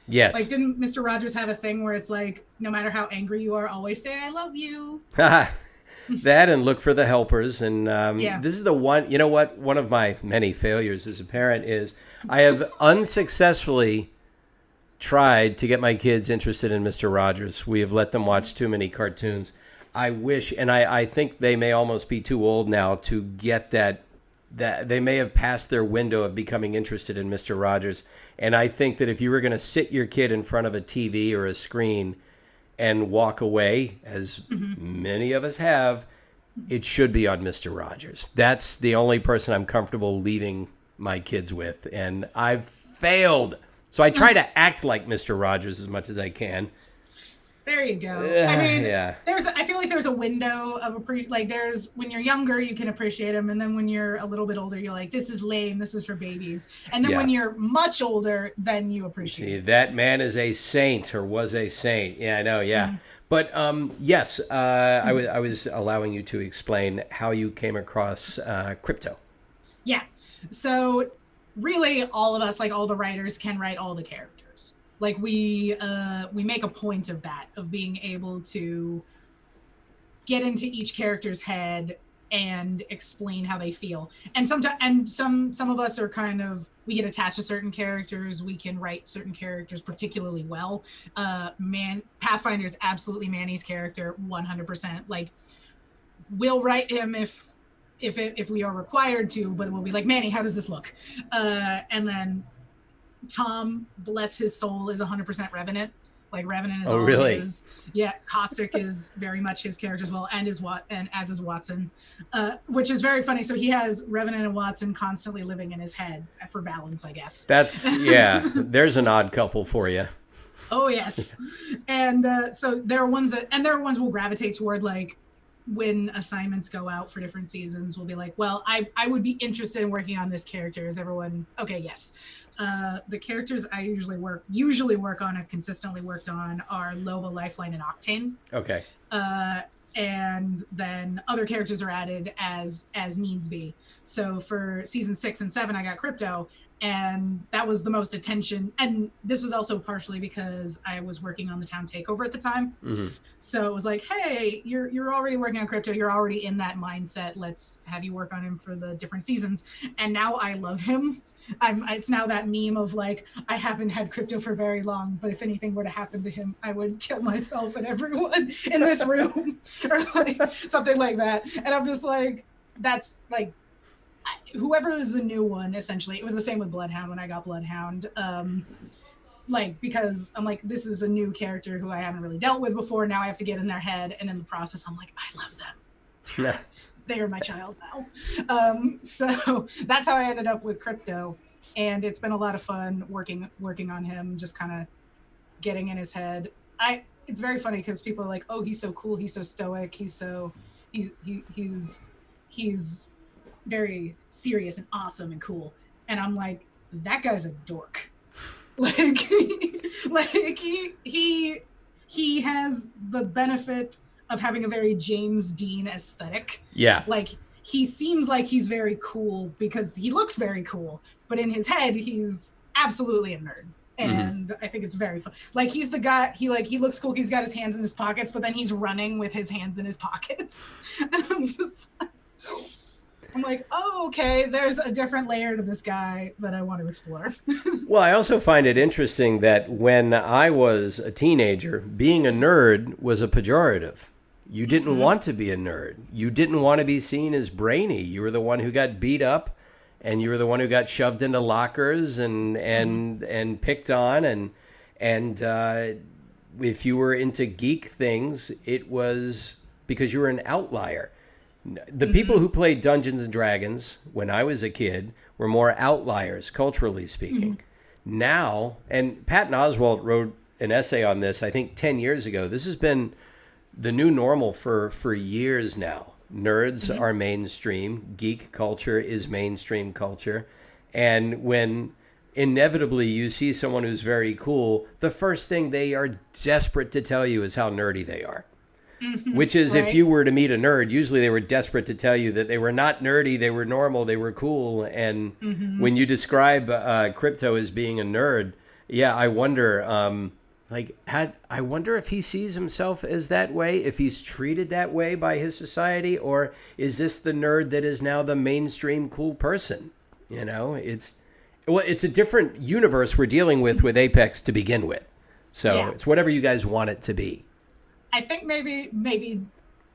Yes. Like, didn't Mr. Rogers have a thing where it's like, no matter how angry you are, always say I love you? That and look for the helpers. And this is the one. You know what? One of my many failures as a parent is I have unsuccessfully tried to get my kids interested in Mr. Rogers. We have let them watch too many cartoons. I wish, and I think they may almost be too old now to get that they may have passed their window of becoming interested in Mr. Rogers. And I think that if you were going to sit your kid in front of a TV or a screen and walk away, as many of us have, it should be on Mr. Rogers. That's the only person I'm comfortable leaving my kids with. And I've failed. So I try to act like Mr. Rogers as much as I can. There you go. I mean, I feel like there's a window of there's, when you're younger, you can appreciate him. And then when you're a little bit older, you're like, this is lame. This is for babies. And then when you're much older, then you appreciate it. That man is a saint, or was a saint. Yeah, I know. Yeah. But yes, I was allowing you to explain how you came across Crypto. Yeah. So really all of us, like all the writers, can write all the characters. Like we make a point of that, of being able to get into each character's head and explain how they feel. And some of us are kind of, we get attached to certain characters. We can write certain characters particularly well. Pathfinder is absolutely Manny's character, 100%. Like we'll write him if we are required to, but we'll be like, Manny, how does this look? And then Tom, bless his soul, is 100% Revenant. Like Revenant is all really? his. Yeah, Caustic is very much his character as well, and as is Watson, which is very funny. So he has Revenant and Watson constantly living in his head for balance, I guess. There's an odd couple for you. Oh yes, and so there are ones we'll gravitate toward, like when assignments go out for different seasons, we'll be like, well, I would be interested in working on this character. Is everyone okay? Yes. The characters I usually work on, I've consistently worked on, are Loba, Lifeline, and Octane. Okay. And then other characters are added as needs be. So for season 6 and 7, I got Crypto, and that was the most attention. And this was also partially because I was working on the town takeover at the time. So it was like, hey, you're already working on Crypto. You're already in that mindset. Let's have you work on him for the different seasons. And now I love him. It's now that meme of like, I haven't had Crypto for very long, but if anything were to happen to him, I would kill myself and everyone in this room, or like something like that. And I'm just like, that's like, whoever is the new one, essentially. It was the same with Bloodhound when I got Bloodhound. Like, because I'm like, this is a new character who I haven't really dealt with before. Now I have to get in their head, and in the process, I'm like, I love them. Yeah. They are my child now. So that's how I ended up with Crypto, and it's been a lot of fun working on him, just kind of getting in his head. It's very funny because people are like, oh, he's so cool, he's so stoic, he's very serious and awesome and cool, and I'm like, that guy's a dork. Like, like he has the benefit of having a very James Dean aesthetic. Yeah. Like, he seems like he's very cool because he looks very cool, but in his head, he's absolutely a nerd. And I think it's very fun. Like, he's the guy, he looks cool. He's got his hands in his pockets, but then he's running with his hands in his pockets. And I'm like, oh, okay, there's a different layer to this guy that I want to explore. Well, I also find it interesting that when I was a teenager, being a nerd was a pejorative. You didn't want to be a nerd. You didn't want to be seen as brainy. You were the one who got beat up, and you were the one who got shoved into lockers and picked on. And if you were into geek things, it was because you were an outlier. The people who played Dungeons and Dragons when I was a kid were more outliers, culturally speaking. Now, and Patton Oswalt wrote an essay on this, I think 10 years ago. This has been the new normal for years now. Nerds are mainstream. Geek culture is mainstream culture. And when inevitably you see someone who's very cool, the first thing they are desperate to tell you is how nerdy they are. Which is, right. If you were to meet a nerd, usually they were desperate to tell you that they were not nerdy, they were normal, they were cool. And when you describe Crypto as being a nerd, yeah, I wonder, I wonder if he sees himself as that way, if he's treated that way by his society, or is this the nerd that is now the mainstream cool person? You know, it's a different universe we're dealing with Apex to begin with. So It's whatever you guys want it to be. I think maybe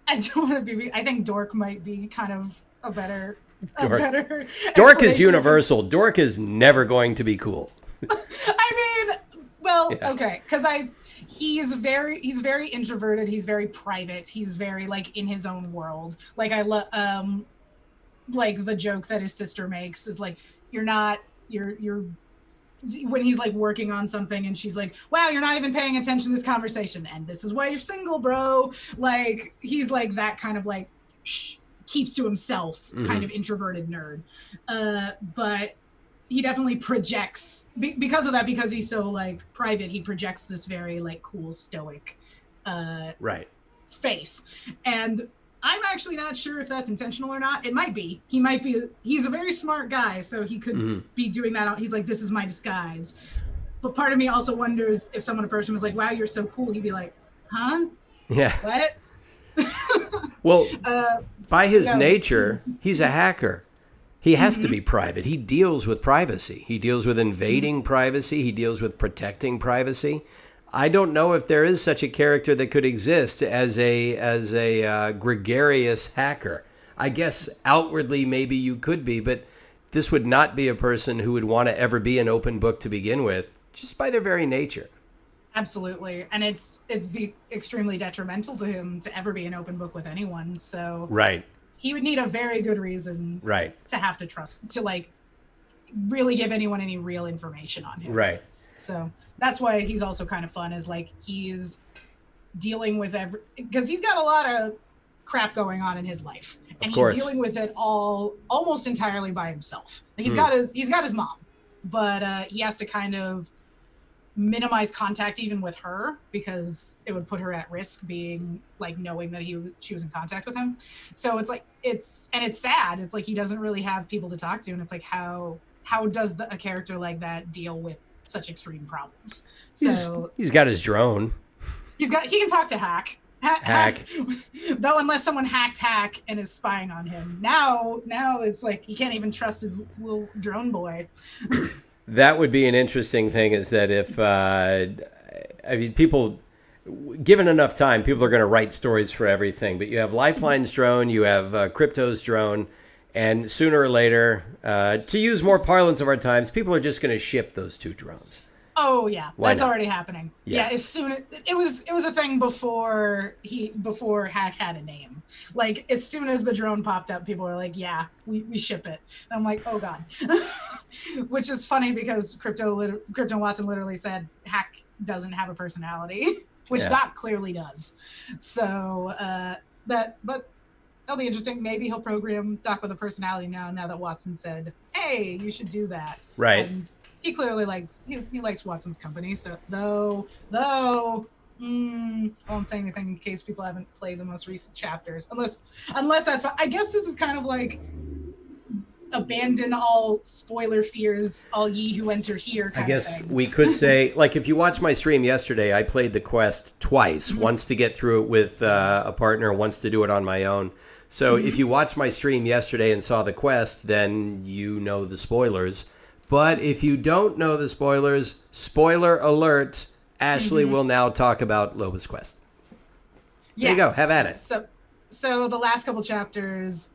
I don't want to be. I think dork might be kind of a better. Dork is universal. Dork is never going to be cool. I mean, well, okay, because he's very introverted. He's very private. He's very like in his own world. Like I love like the joke that his sister makes is like you're when he's like working on something and she's like, wow, you're not even paying attention to this conversation, and this is why you're single, bro. Like, he's like that kind of like keeps to himself kind of introverted nerd, but he definitely projects because of that, because he's so like private, he projects this very like cool stoic face. And I'm actually not sure if that's intentional or not. It might be. He's a very smart guy, so he could be doing that. He's like, this is my disguise. But part of me also wonders if a person was like, wow, you're so cool, he'd be like, huh? Yeah. What? Well, by his nature, he's a hacker. He has to be private. He deals with privacy. He deals with invading privacy. He deals with protecting privacy. I don't know if there is such a character that could exist as a gregarious hacker. I guess outwardly maybe you could be, but this would not be a person who would want to ever be an open book to begin with, just by their very nature. Absolutely, and it's be extremely detrimental to him to ever be an open book with anyone. So he would need a very good reason to have to trust, to like really give anyone any real information on him. Right. So that's why he's also kind of fun, is like he's dealing with because he's got a lot of crap going on in his life, and he's dealing with it all almost entirely by himself. He's got his mom, but he has to kind of minimize contact even with her because it would put her at risk, being like knowing that she was in contact with him. So it's like it's sad. It's like he doesn't really have people to talk to, and it's like how does a character like that deal with such extreme problems? So he's got his drone. He can talk to Hack. Though unless someone hacked Hack and is spying on him. Now it's like he can't even trust his little drone boy. That would be an interesting thing, is that if people, given enough time, people are going to write stories for everything. But you have Lifeline's drone, you have Crypto's drone, and sooner or later, to use more parlance of our times, people are just going to ship those two drones. Oh yeah, that's already happening. Yeah, as soon as it was a thing before Hack had a name. Like as soon as the drone popped up, people were like, "Yeah, we ship it." And I'm like, "Oh god," which is funny because Crypto Watson literally said Hack doesn't have a personality, which Doc clearly does. So but that'll be interesting. Maybe he'll program Doc with a personality now that Watson said, hey, you should do that. Right. And he clearly likes Watson's company. So though I won't say anything in case people haven't played the most recent chapters, unless that's fine. I guess this is kind of like abandon all spoiler fears, all ye who enter here kind I guess of thing. we could say, like, if you watched my stream yesterday, I played the quest twice, once to get through it with a partner, once to do it on my own. So if you watched my stream yesterday and saw the quest, then you know the spoilers. But if you don't know the spoilers, spoiler alert, Ashley will now talk about Loba's quest. There you go. Have at it. So the last couple chapters,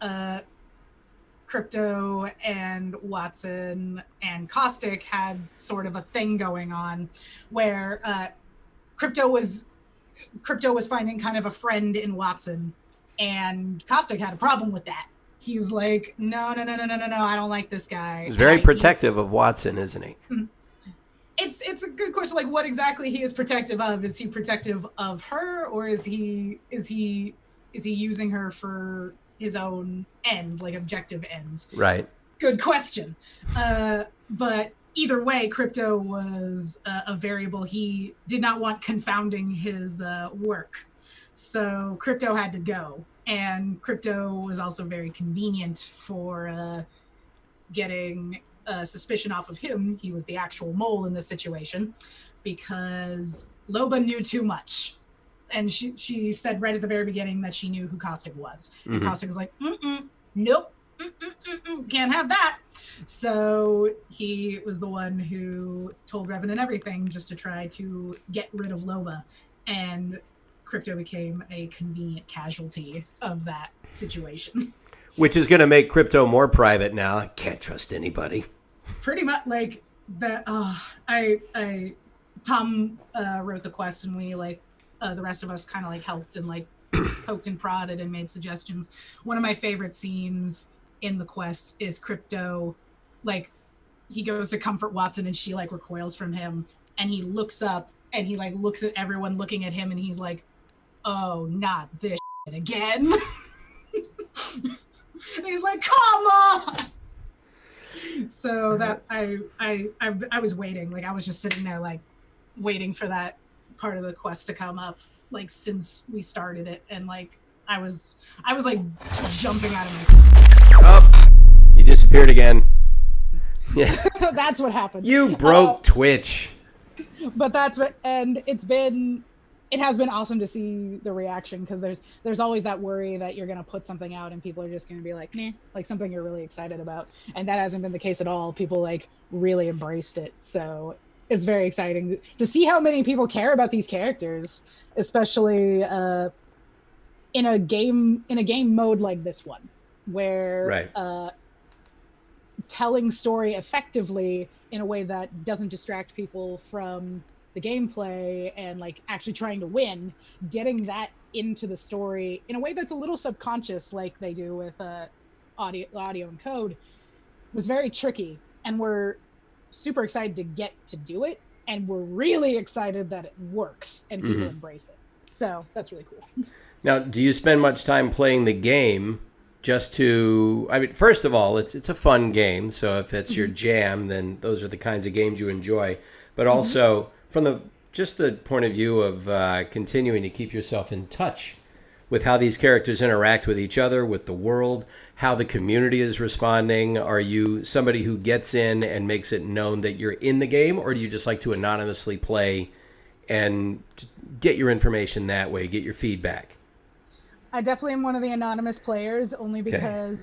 Crypto and Watson and Caustic had sort of a thing going on where Crypto was finding kind of a friend in Watson, and Caustic had a problem with that. He's like, no, I don't like this guy. He's very protective of Watson, isn't he? It's a good question. Like, what exactly he is protective of? Is he protective of her, or is he using her for his own ends, like objective ends? Right. Good question. But either way, Crypto was a variable he did not want confounding his work. So Crypto had to go. And Crypto was also very convenient for getting suspicion off of him. He was the actual mole in this situation because Loba knew too much. And she said right at the very beginning that she knew who Caustic was. And Caustic was like, nope, can't have that. So he was the one who told Revenant everything just to try to get rid of Loba. And Crypto became a convenient casualty of that situation. Which is going to make Crypto more private now. I can't trust anybody. Pretty much, like that. Tom wrote the quest, and we the rest of us kind of helped and poked and prodded and made suggestions. One of my favorite scenes in the quest is Crypto, he goes to comfort Watson and she recoils from him, and he looks up and he looks at everyone looking at him, and he's like, oh, not this shit again. And he's like, come on. So that I was waiting, I was just sitting there waiting for that part of the quest to come up since we started it, and I was jumping out of my seat. Oh, you disappeared again. Yeah. That's what happened. You broke Twitch. But that's what, and it has been awesome to see the reaction, because there's always that worry that you're going to put something out and people are just going to be like, meh, something you're really excited about. And that hasn't been the case at all. People really embraced it. So it's very exciting to see how many people care about these characters, especially in a game mode like this one, where telling story effectively in a way that doesn't distract people from the gameplay and actually trying to win, getting that into the story in a way that's a little subconscious, like they do with audio and code, was very tricky. And we're super excited to get to do it, and we're really excited that it works and people embrace it. So that's really cool. Now, do you spend much time playing the game just to, first of all, it's a fun game, so if it's your jam, then those are the kinds of games you enjoy. But also, from the point of view of continuing to keep yourself in touch with how these characters interact with each other, with the world, how the community is responding. Are you somebody who gets in and makes it known that you're in the game, or do you just like to anonymously play and get your information that way, get your feedback? I definitely am one of the anonymous players, only because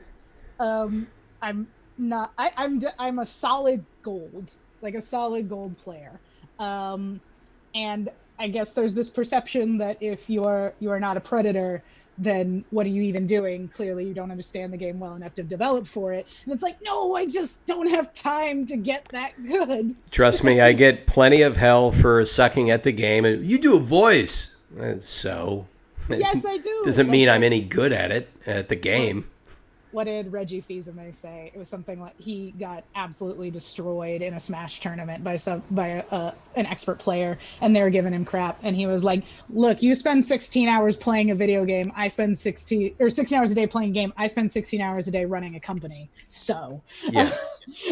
I'm a solid gold, a solid gold player. And I guess there's this perception that if you are not a predator, then what are you even doing? Clearly you don't understand the game well enough to develop for it. And it's no, I just don't have time to get that good. Trust me, I get plenty of hell for sucking at the game. You do a voice. So yes, I do. Doesn't mean I'm any good at it, at the game. what did Reggie Fils-Aimé say? It was something like he got absolutely destroyed in a Smash tournament by an expert player, and they were giving him crap. And he was like, "Look, you spend 16 hours playing a video game. I spend 16 hours a day playing a game. I spend 16 hours a day running a company. So, Yeah.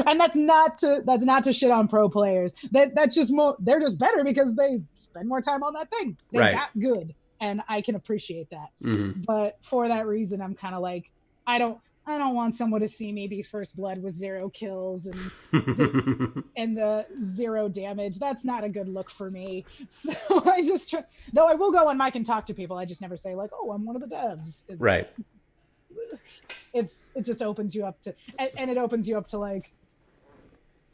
and that's not to shit on pro players. That's just more. They're just better because they spend more time on that thing. They Right. got good, and I can appreciate that. Mm-hmm. But for that reason, I'm kind of like, I don't want someone to see me be first blood with 0 kills and the 0 damage. That's not a good look for me. So I just try, though I will go on mic and talk to people. I just never say like, "Oh, I'm one of the devs." Right. It just opens you up to, and it opens you up to like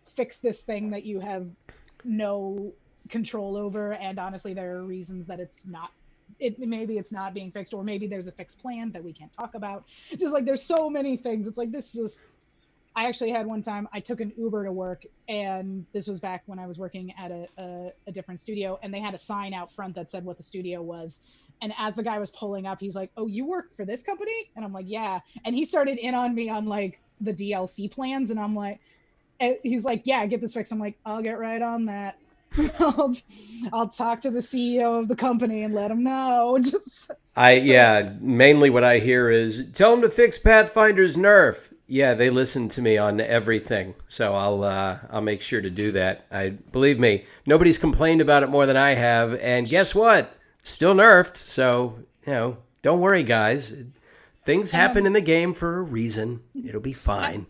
fix this thing that you have no control over. And honestly, there are reasons that it's not. Maybe it's not being fixed, or maybe there's a fixed plan that we can't talk about. Just like there's so many things. It's like this just. I actually had one time I took an Uber to work, and this was back when I was working at a different studio, and they had a sign out front that said what the studio was. And as the guy was pulling up, he's like, "Oh, you work for this company?" And I'm like, "Yeah." And he started in on me on like the DLC plans, and I'm like, he's like, "Yeah, get this fixed." I'm like, "I'll get right on that." I'll talk to the CEO of the company and let him know. Mainly what I hear is tell him to fix Pathfinder's nerf. Yeah, they listen to me on everything, so I'll make sure to do that. Believe me, nobody's complained about it more than I have, and guess what? Still nerfed. So don't worry, guys. Things happen in the game for a reason. It'll be fine.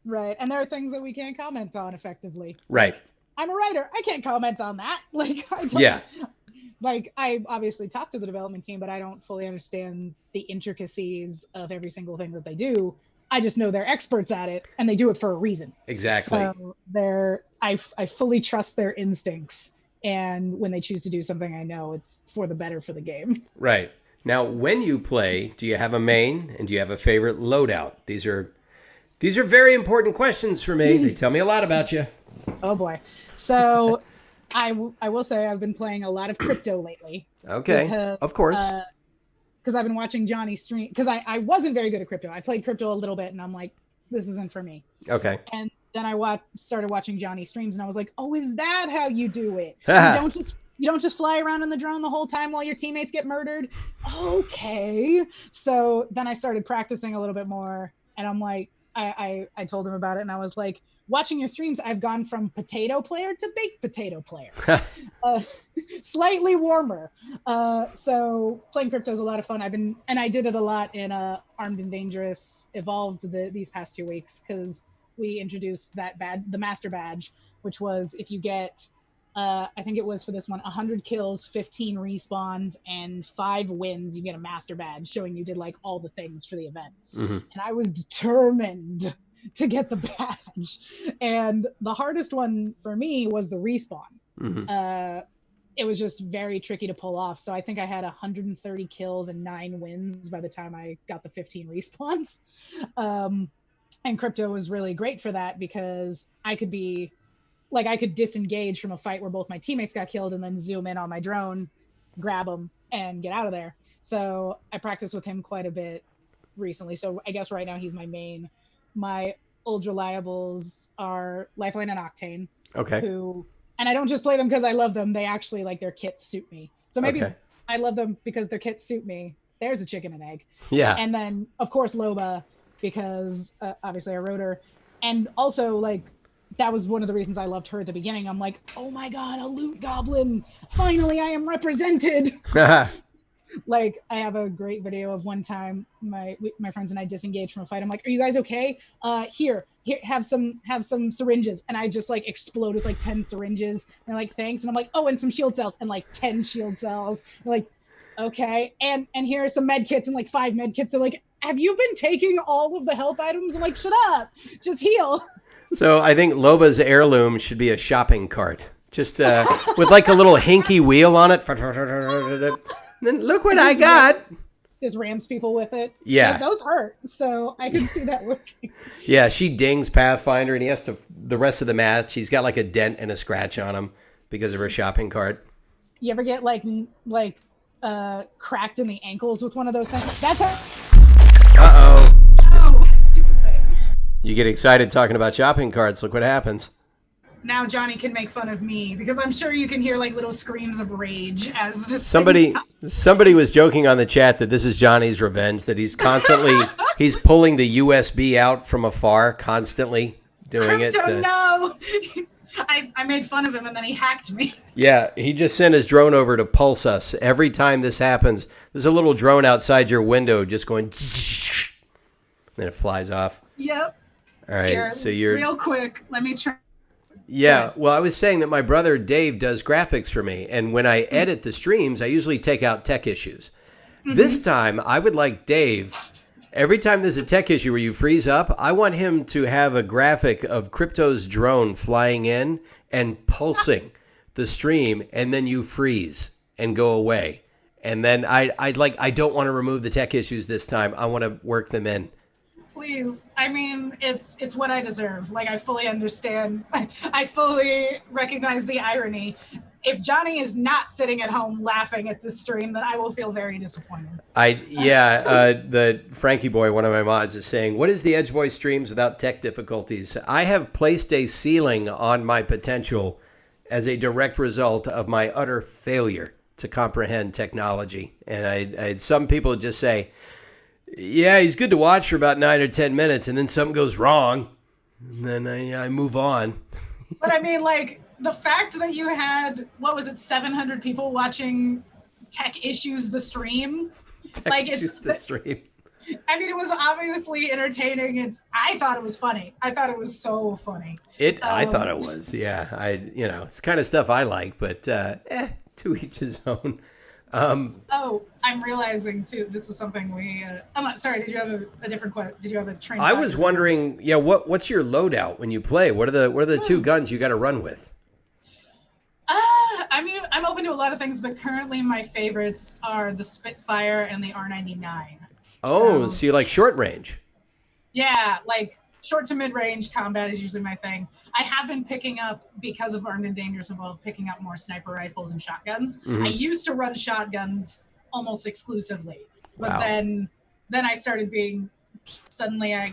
Right, and there are things that we can't comment on effectively. Right. I'm a writer. I can't comment on that. Like, I obviously talk to the development team, but I don't fully understand the intricacies of every single thing that they do. I just know they're experts at it, and they do it for a reason. Exactly. So I fully trust their instincts, and when they choose to do something, I know it's for the better for the game. Right. Now, when you play, do you have a main, and do you have a favorite loadout? These are very important questions for me. They tell me a lot about you. Oh boy. So I will say I've been playing a lot of crypto lately. Okay. Of course. Because I've been watching Johnny stream. Because I wasn't very good at crypto. I played crypto a little bit, and I'm like, this isn't for me. Okay. And then I started watching Johnny streams, and I was like, oh, is that how you do it? You don't just fly around in the drone the whole time while your teammates get murdered? Okay. So then I started practicing a little bit more, and I'm like, I told him about it, and I was like, watching your streams, I've gone from potato player to baked potato player. Slightly warmer. So playing crypto is a lot of fun. I did it a lot in Armed and Dangerous Evolved these past 2 weeks, because we introduced the master badge, which was if you get, I think it was for this one, 100 kills, 15 respawns, and 5 wins, you get a master badge showing you did like all the things for the event. Mm-hmm. And I was determined to get the badge, and the hardest one for me was the respawn. Mm-hmm. It was just very tricky to pull off, so I think I had 130 kills and 9 wins by the time I got the 15 respawns. And crypto was really great for that, because I could disengage from a fight where both my teammates got killed and then zoom in on my drone, grab them, and get out of there. So I practiced with him quite a bit recently, so I guess right now he's my main. My old reliables are Lifeline and Octane. Okay. And I don't just play them because I love them. They actually, like, their kits suit me. So maybe I love them because their kits suit me. There's a chicken and egg. Yeah. And then, of course, Loba, because obviously I wrote her. And also, like, that was one of the reasons I loved her at the beginning. I'm like, oh my God, a loot goblin. Finally, I am represented. Like, I have a great video of one time my friends and I disengaged from a fight. I'm like, are you guys okay? Here, have some syringes. And I just like explode with like 10 syringes. And they're like, thanks. And I'm like, oh, and some shield cells, and like 10 shield cells. They're like, okay. And here are some med kits, and like 5 med kits. They're like, have you been taking all of the health items? I'm like, shut up, just heal. So I think Loba's heirloom should be a shopping cart, just with like a little hinky wheel on it. Then look what I got. Just rams people with it. Yeah. Like, those hurt. So I can see that working. Yeah, she dings Pathfinder, and he has to, the rest of the match, he's got like a dent and a scratch on him because of her shopping cart. You ever get like cracked in the ankles with one of those things? That's Uh-oh. You get excited talking about shopping carts. Look what happens. Now Johnny can make fun of me because I'm sure you can hear like little screams of rage as this Somebody was joking on the chat that this is Johnny's revenge, that he's constantly he's pulling the USB out from afar, constantly doing it. I don't know. I made fun of him and then he hacked me. Yeah, he just sent his drone over to pulse us. Every time this happens, there's a little drone outside your window just going, then it flies off. Yep. All right, Here, so you're real quick. Let me try. Yeah, well, I was saying that my brother Dave does graphics for me, and when I edit the streams, I usually take out tech issues. This time, I would like Dave, every time there's a tech issue where you freeze up, I want him to have a graphic of Crypto's drone flying in and pulsing the stream, and then you freeze and go away. And then I don't want to remove the tech issues this time. I want to work them in. Please. I mean, it's what I deserve. Like, I fully understand. I fully recognize the irony. If Johnny is not sitting at home laughing at this stream, then I will feel very disappointed. The Frankie boy, one of my mods, is saying, what is the EdgeVoice streams without tech difficulties? I have placed a ceiling on my potential as a direct result of my utter failure to comprehend technology. And I some people just say, yeah, he's good to watch for about 9 or 10 minutes, and then something goes wrong, and then I move on. But I mean, like, the fact that you had, 700 people watching Tech Issues the stream? The stream. I mean, it was obviously entertaining. I thought it was funny. I thought it was so funny. I thought it was, yeah. It's the kind of stuff I like, but to each his own. I'm realizing too. This was something I'm not sorry. Did you have a different question? Did you have a train? I was wondering, what's your loadout when you play? What are the two guns you got to run with? I mean, I'm open to a lot of things, but currently my favorites are the Spitfire and the R99. Oh, so you like short range? Yeah, like short to mid range combat is usually my thing. I have been picking up, because of Armed and Dangerous Evolved, picking up more sniper rifles and shotguns. Mm-hmm. I used to run shotguns almost exclusively, but wow. then I started being, suddenly I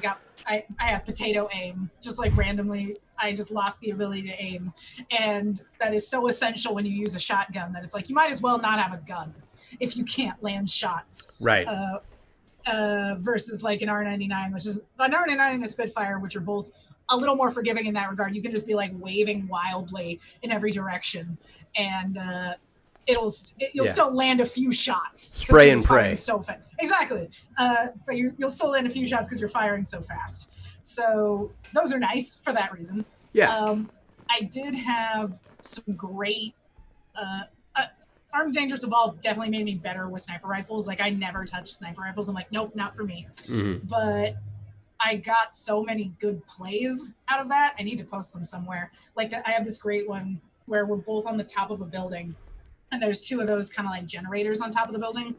have potato aim, just like randomly. I just lost the ability to aim, and that is so essential when you use a shotgun that it's like you might as well not have a gun if you can't land shots. Right. Versus like an R99, which is an R99 and a Spitfire, which are both a little more forgiving in that regard. You can just be like waving wildly in every direction, and you'll still land a few shots. Spray and pray. So fast. Exactly. But you'll still land a few shots because you're firing so fast. So those are nice for that reason. Yeah. I did have some great. Armed and Dangerous Evolved definitely made me better with sniper rifles. Like, I never touched sniper rifles. I'm like, nope, not for me. Mm-hmm. But I got so many good plays out of that. I need to post them somewhere. Like, I have this great one where we're both on the top of a building, and there's two of those kind of like generators on top of the building,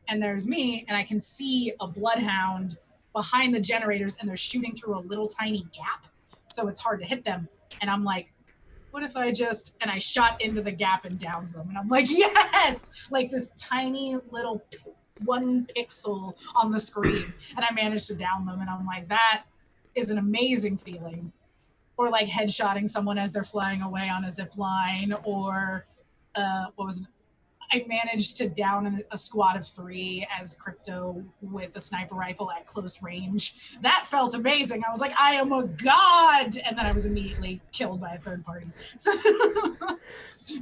and there's me, and I can see a bloodhound behind the generators, and they're shooting through a little tiny gap, so it's hard to hit them. And I'm like, what if I and I shot into the gap and downed them. And I'm like, yes, like this tiny little 1 pixel on the screen. And I managed to down them. And I'm like, that is an amazing feeling. Or like headshotting someone as they're flying away on a zip line. Or I managed to down a squad of 3 as Crypto with a sniper rifle at close range. That felt amazing. I was like, I am a god! And then I was immediately killed by a third party. So,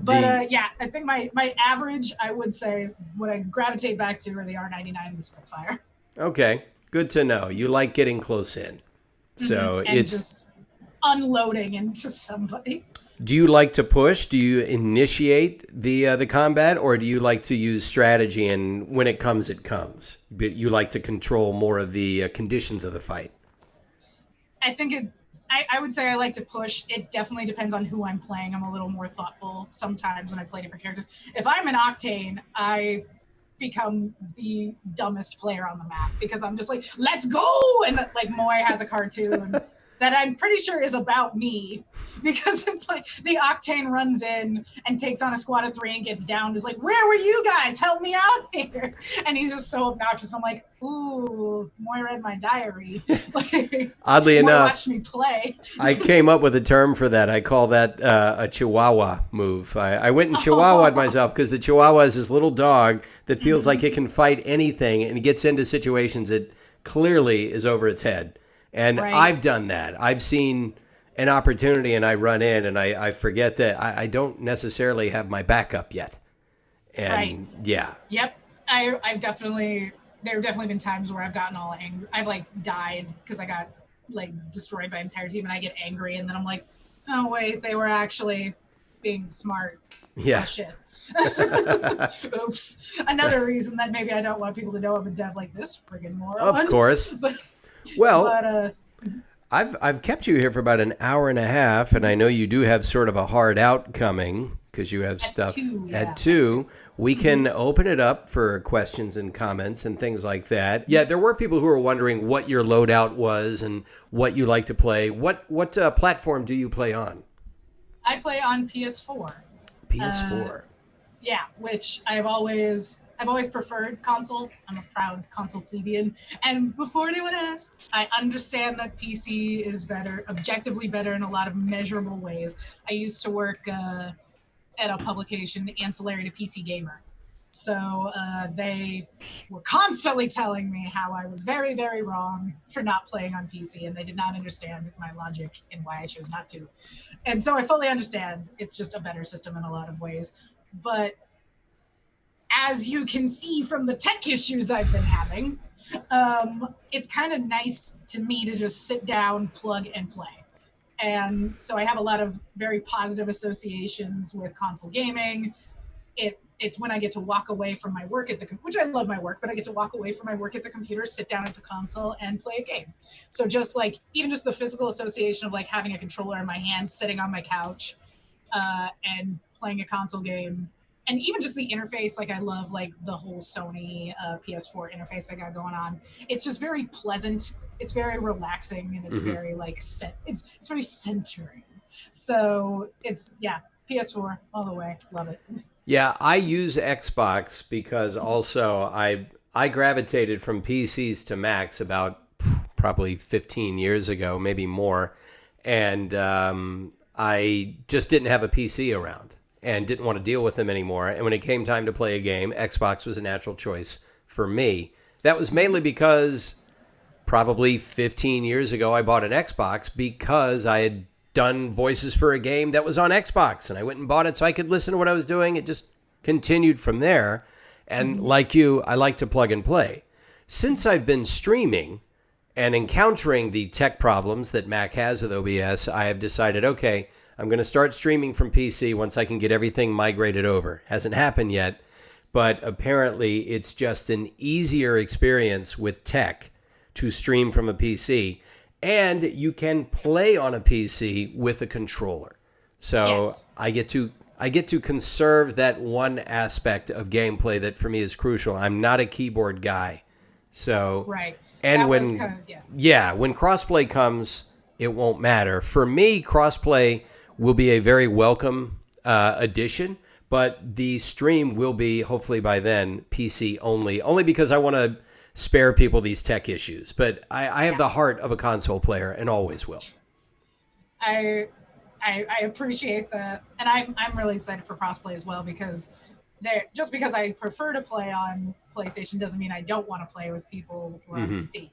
but yeah, I think my average, I would say, what I gravitate back to are the R99 and the Spitfire. Okay, good to know. You like getting close in. So and it's just unloading into somebody. Do you like to push? Do you initiate the combat, or do you like to use strategy and when it comes, it comes? But you like to control more of the conditions of the fight? I think I would say I like to push. It definitely depends on who I'm playing. I'm a little more thoughtful sometimes when I play different characters. If I'm an Octane, I become the dumbest player on the map because I'm just like, let's go! And like Moy has a card too, and that I'm pretty sure is about me, because it's like the Octane runs in and takes on a squad of 3 and gets down. Is like, where were you guys? Help me out here! And he's just so obnoxious. I'm like, ooh, Moy read my diary. Like, oddly Moy enough, watched me play. I came up with a term for that. I call that a Chihuahua move. I went and Chihuahua'd myself because the Chihuahua is this little dog that feels like it can fight anything, and it gets into situations that clearly is over its head. And Right. I've done that. I've seen an opportunity and I run in and I forget that I don't necessarily have my backup yet. And Right. yeah. Yep. I've definitely, there have definitely been times where I've gotten all angry. I've like died because I got like destroyed by an entire team, and I get angry, and then I'm like, oh wait, they were actually being smart. Yeah. Oh shit. Oops. Another reason that maybe I don't want people to know I'm a dev, like this friggin' moron. Of course. But Well, I've kept you here for about an hour and a half, and I know you do have sort of a hard out coming because you have stuff 2, yeah, at 2. We can open it up for questions and comments and things like that. Yeah, there were people who were wondering what your loadout was and what you like to play. What platform do you play on? I play on PS4. PS4. Yeah, which I've always preferred console. I'm a proud console plebeian. And before anyone asks, I understand that PC is better, objectively better in a lot of measurable ways. I used to work at a publication ancillary to PC Gamer. So they were constantly telling me how I was very, very wrong for not playing on PC, and they did not understand my logic and why I chose not to. And so I fully understand. It's just a better system in a lot of ways. But as you can see from the tech issues I've been having, it's kind of nice to me to just sit down, plug, and play. And so I have a lot of very positive associations with console gaming. It's when I get to walk away from my work at the, which I love my work, but I get to walk away from my work at the computer, sit down at the console, and play a game. So just like, even just the physical association of like having a controller in my hand, sitting on my couch, and playing a console game, and even just the interface, like I love like the whole Sony PS4 interface I got going on. It's just very pleasant. It's very relaxing, and it's very like it's very centering. So it's, yeah, PS4 all the way. Love it. Yeah, I use Xbox because also I gravitated from PCs to Macs about probably 15 years ago, maybe more. And I just didn't have a PC around and didn't want to deal with them anymore. And when it came time to play a game, Xbox was a natural choice for me. That was mainly because probably 15 years ago I bought an Xbox because I had done voices for a game that was on Xbox, and I went and bought it so I could listen to what I was doing. It just continued from there. And like you, I like to plug and play. Since I've been streaming and encountering the tech problems that Mac has with OBS, I have decided, okay, I'm going to start streaming from PC once I can get everything migrated over. Hasn't happened yet, but apparently it's just an easier experience with tech to stream from a PC. And you can play on a PC with a controller. So Yes. I get to conserve that one aspect of gameplay that for me is crucial. I'm not a keyboard guy. So Right. and That when was kind of, when crossplay comes, it won't matter. For me, crossplay will be a very welcome addition, but the stream will be hopefully by then PC only because I want to spare people these tech issues. But I have the heart of a console player and always will. I appreciate that, and I'm really excited for crossplay as well, because just because I prefer to play on PlayStation doesn't mean I don't want to play with people who are on PC.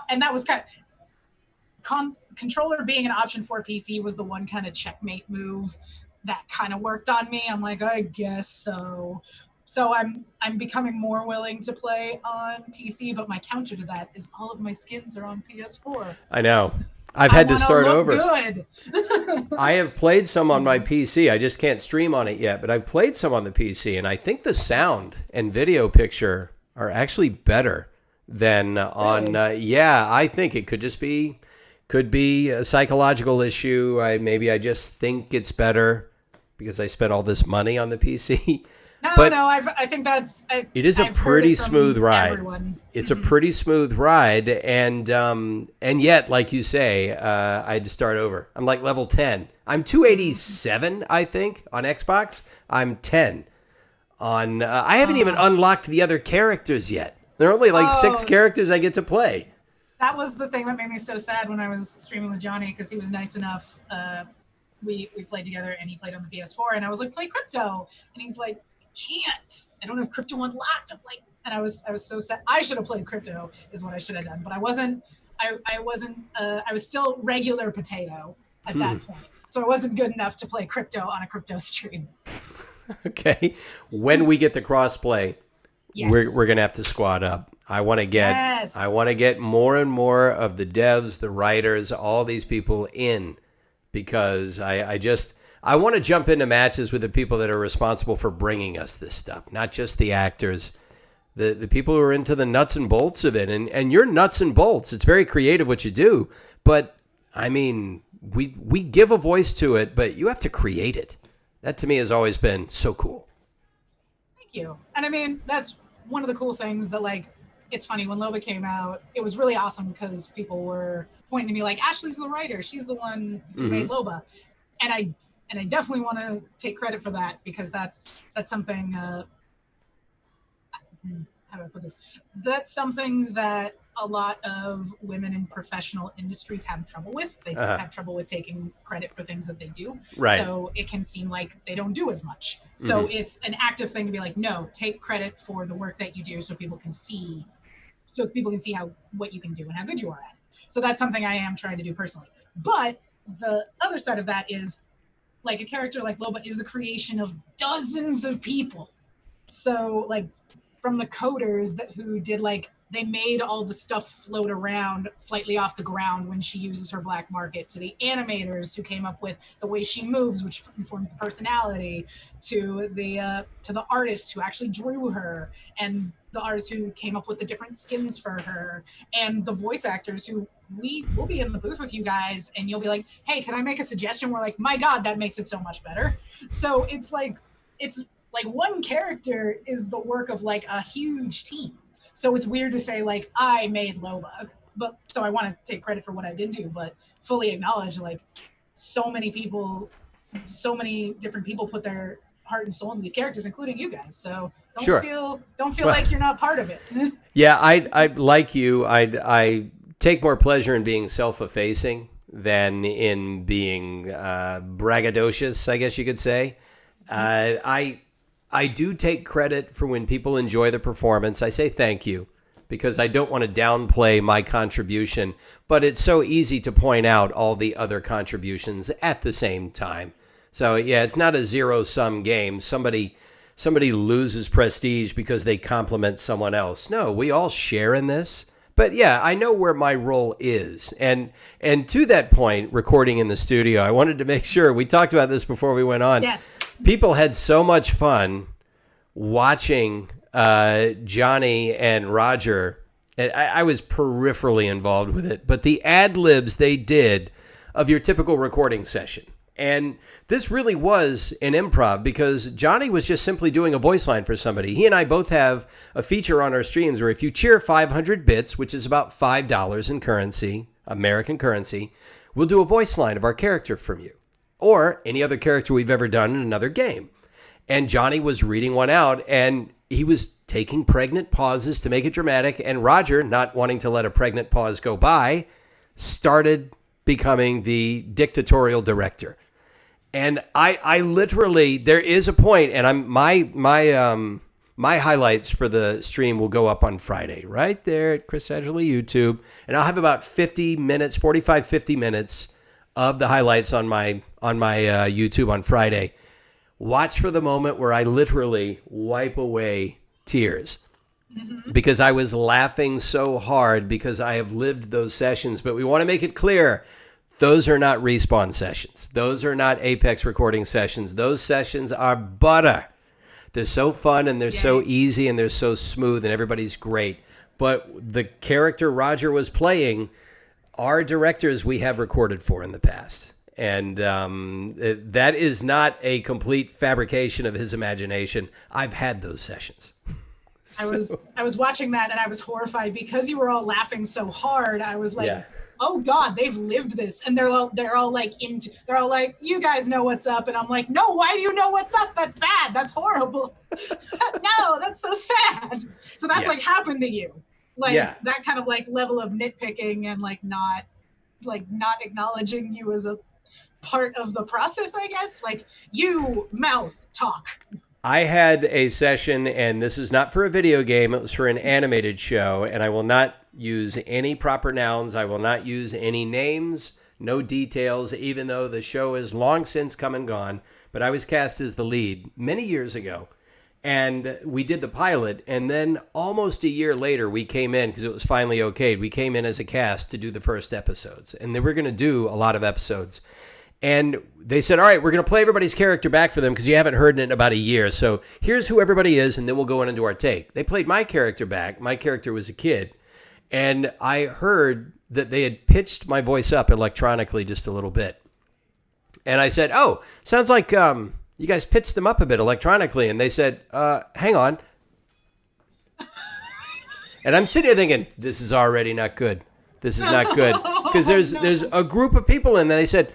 And that was kind of controller being an option for PC was the one kind of checkmate move that kind of worked on me. I'm like, I guess so. So I'm becoming more willing to play on PC, but my counter to that is all of my skins are on PS4. I know. I've had to start over. Good. I have played some on my PC. I just can't stream on it yet, but I've played some on the PC, and I think the sound and video picture are actually better than on. I think it could be a psychological issue. Maybe I just think it's better because I spent all this money on the PC. No, But no, I think that's. it is a I've heard pretty it from smooth ride. everyone. It's a pretty smooth ride, and yet, like you say, I had to start over. I'm like level 10. I'm 287, I think, on Xbox. I'm 10 on. I haven't even unlocked the other characters yet. There are only like 6 characters I get to play. That was the thing that made me so sad when I was streaming with Johnny, because he was nice enough. We played together, and he played on the PS4, and I was like, play crypto, and he's like, can't. I don't have crypto unlocked. I'm like, and I was so sad. I should have played crypto, is what I should have done, but I wasn't. I wasn't. I was still regular potato at that point, so I wasn't good enough to play crypto on a crypto stream. Okay, when we get the crossplay, Yes. we're gonna have to squad up. I want to get more and more of the devs, the writers, all these people in, because I want to jump into matches with the people that are responsible for bringing us this stuff, not just the actors, the people who are into the nuts and bolts of it. And you're nuts and bolts. It's very creative what you do, but I mean, we give a voice to it, but you have to create it. That to me has always been so cool. Thank you. And I mean, that's one of the cool things that, like, it's funny, when Loba came out, it was really awesome because people were pointing to me like, Ashley's the writer. She's the one who made Loba. And I definitely want to take credit for that, because that's something, how do I put this? That's something that a lot of women in professional industries have trouble with. They have trouble with taking credit for things that they do. Right. So it can seem like they don't do as much. So it's an active thing to be like, no, take credit for the work that you do, so people can see what you can do and how good you are at it. So that's something I am trying to do personally. But the other side of that is, like, a character like Loba is the creation of dozens of people. So, like, from the coders who did, like, they made all the stuff float around slightly off the ground when she uses her black market, to the animators who came up with the way she moves, which informed the personality, to the artists who actually drew her, and the artists who came up with the different skins for her, and the voice actors who will be in the booth with you guys, and you'll be like, hey, can I make a suggestion? We're like, my God, that makes it so much better. So it's like one character is the work of like a huge team. So it's weird to say like, I made Loba, but so I want to take credit for what I did do, but fully acknowledge, like, so many different people put their heart and soul into these characters, including you guys. So don't feel like you're not part of it. Yeah, I like you. I take more pleasure in being self-effacing than in being braggadocious, I guess you could say. I do take credit for when people enjoy the performance. I say thank you, because I don't want to downplay my contribution, but it's so easy to point out all the other contributions at the same time. So yeah, it's not a zero-sum game. Somebody loses prestige because they compliment someone else. No, we all share in this. But yeah, I know where my role is. And to that point, recording in the studio, I wanted to make sure, we talked about this before we went on. Yes. People had so much fun watching Johnny and Roger. And I was peripherally involved with it, but the ad-libs they did of your typical recording session. And this really was an improv, because Johnny was just simply doing a voice line for somebody. He and I both have a feature on our streams where if you cheer 500 bits, which is about $5 in currency, American currency, we'll do a voice line of our character from you, or any other character we've ever done in another game. And Johnny was reading one out, and he was taking pregnant pauses to make it dramatic. And Roger, not wanting to let a pregnant pause go by, started becoming the dictatorial director. And I literally, there is a point, and my highlights for the stream will go up on Friday, right there at Chris Edgerly YouTube. And I'll have about 50 minutes of the highlights on my YouTube on Friday. Watch for the moment where I literally wipe away tears, because I was laughing so hard, because I have lived those sessions. But we want to make it clear, those are not Respawn sessions. Those are not Apex recording sessions. Those sessions are butter. They're so fun, and they're so easy, and they're so smooth, and everybody's great. But the character Roger was playing are directors we have recorded for in the past. And that is not a complete fabrication of his imagination. I've had those sessions. I was watching that and I was horrified because you were all laughing so hard. I was like, oh God, they've lived this. And they're all like, you guys know what's up. And I'm like, no, why do you know what's up? That's bad. That's horrible. No, that's so sad. So that's like happened to you. Like that kind of like level of nitpicking and like not acknowledging you as a part of the process, I guess. Like you mouth talk. I had a session, and this is not for a video game. It was for an animated show, and I will not use any proper nouns. I will not use any names, no details, even though the show is long since come and gone. But I was cast as the lead many years ago, and we did the pilot, and then almost a year later, we came in, because it was finally okayed, we came in as a cast to do the first episodes, and they were going to do a lot of episodes. And they said, all right, we're going to play everybody's character back for them because you haven't heard it in about a year. So here's who everybody is, and then we'll go in and do our take. They played my character back. My character was a kid. And I heard that they had pitched my voice up electronically just a little bit. And I said, oh, sounds like you guys pitched them up a bit electronically. And they said, hang on. And I'm sitting here thinking, this is already not good. This is not good. Because there's a group of people in there. They said,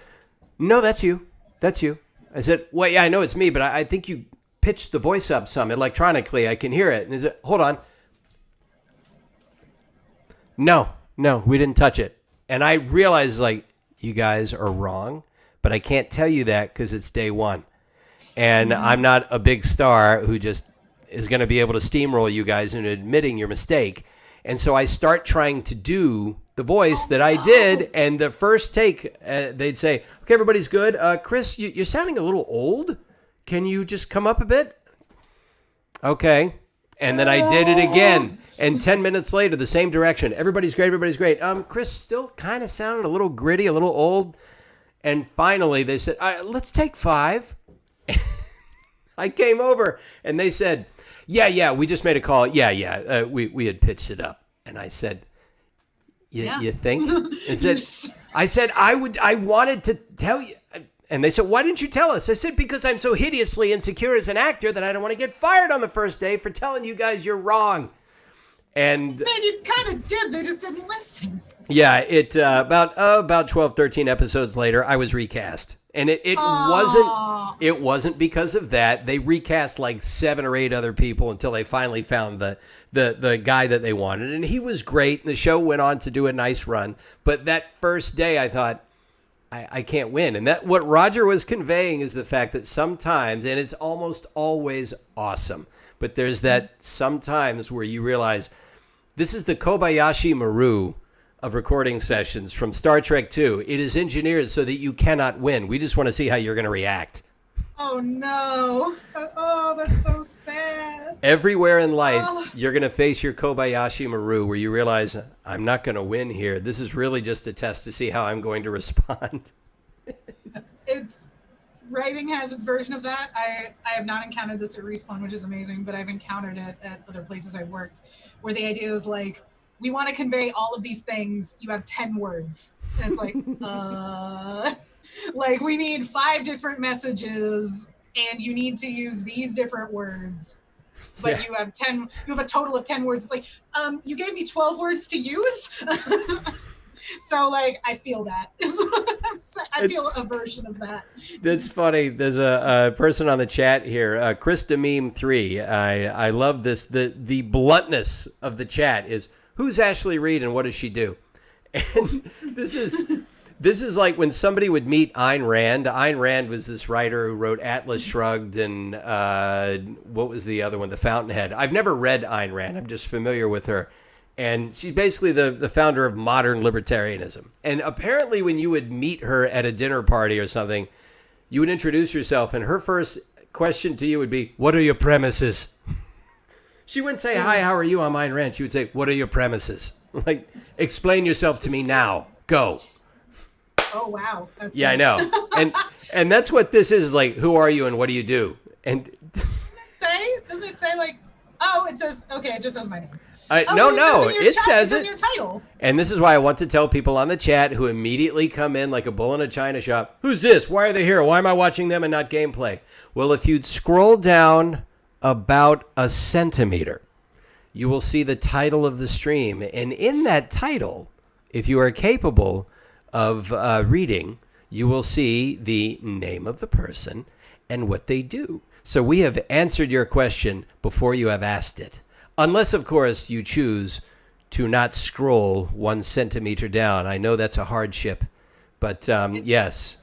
no, that's you. That's you. I said, well, yeah, I know it's me, but I think you pitched the voice up some electronically. I can hear it. And he said, hold on. No, we didn't touch it. And I realized, like, you guys are wrong, but I can't tell you that because it's day one. And I'm not a big star who just is going to be able to steamroll you guys into admitting your mistake. And so I start trying to do the voice that I did, and the first take, they'd say, okay, everybody's good. Chris, you're sounding a little old. Can you just come up a bit? Okay. And then I did it again. And 10 minutes later, the same direction. Everybody's great. Chris still kind of sounded a little gritty, a little old. And finally, they said, all right, let's take 5. I came over, and they said, yeah, we just made a call. Yeah, we had pitched it up. And I said, you think? I said, I wanted to tell you. And they said, why didn't you tell us? I said, because I'm so hideously insecure as an actor that I don't want to get fired on the first day for telling you guys you're wrong. And man, you kind of did. They just didn't listen. Yeah, about 12, 13 episodes later, I was recast. And it wasn't because of that. They recast like 7 or 8 other people until they finally found the guy that they wanted. And he was great. And the show went on to do a nice run. But that first day I thought, I can't win. And that what Roger was conveying is the fact that sometimes, and it's almost always awesome, but there's that sometimes where you realize this is the Kobayashi Maru of recording sessions from Star Trek 2. It is engineered so that you cannot win. We just want to see how you're going to react. Oh, no. Oh, that's so sad. Everywhere in life, you're going to face your Kobayashi Maru where you realize, I'm not going to win here. This is really just a test to see how I'm going to respond. Writing has its version of that. I have not encountered this at Respawn, which is amazing, but I've encountered it at other places I've worked, where the idea is like, we want to convey all of these things. You have 10 words. And it's like, like we need 5 different messages and you need to use these different words. But you have a total of 10 words. It's like, you gave me 12 words to use. So like, I feel that is what I'm saying. I feel a version of that. That's funny. There's a person on the chat here, Krista Meme 3. I love this. The bluntness of the chat is, who's Ashley Reed and what does she do? And this is like when somebody would meet Ayn Rand. Ayn Rand was this writer who wrote Atlas Shrugged and what was the other one? The Fountainhead. I've never read Ayn Rand. I'm just familiar with her. And she's basically the founder of modern libertarianism. And apparently when you would meet her at a dinner party or something, you would introduce yourself and her first question to you would be, what are your premises? She wouldn't say, hi, how are you? I'm Ayn Rand. She would say, what are your premises? Like, explain yourself to me now. Go. Oh, wow. That's I know. And that's what this is like, who are you and what do you do? And does it say like, oh, it says, okay, it just says my name. No, it says it's it. in your title. And this is why I want to tell people on the chat who immediately come in like a bull in a china shop, who's this? Why are they here? Why am I watching them and not gameplay? Well, if you'd scroll down about a centimeter, you will see the title of the stream. And in that title, if you are capable of reading, you will see the name of the person and what they do. So we have answered your question before you have asked it. Unless, of course, you choose to not scroll 1 centimeter down. I know that's a hardship, but yes,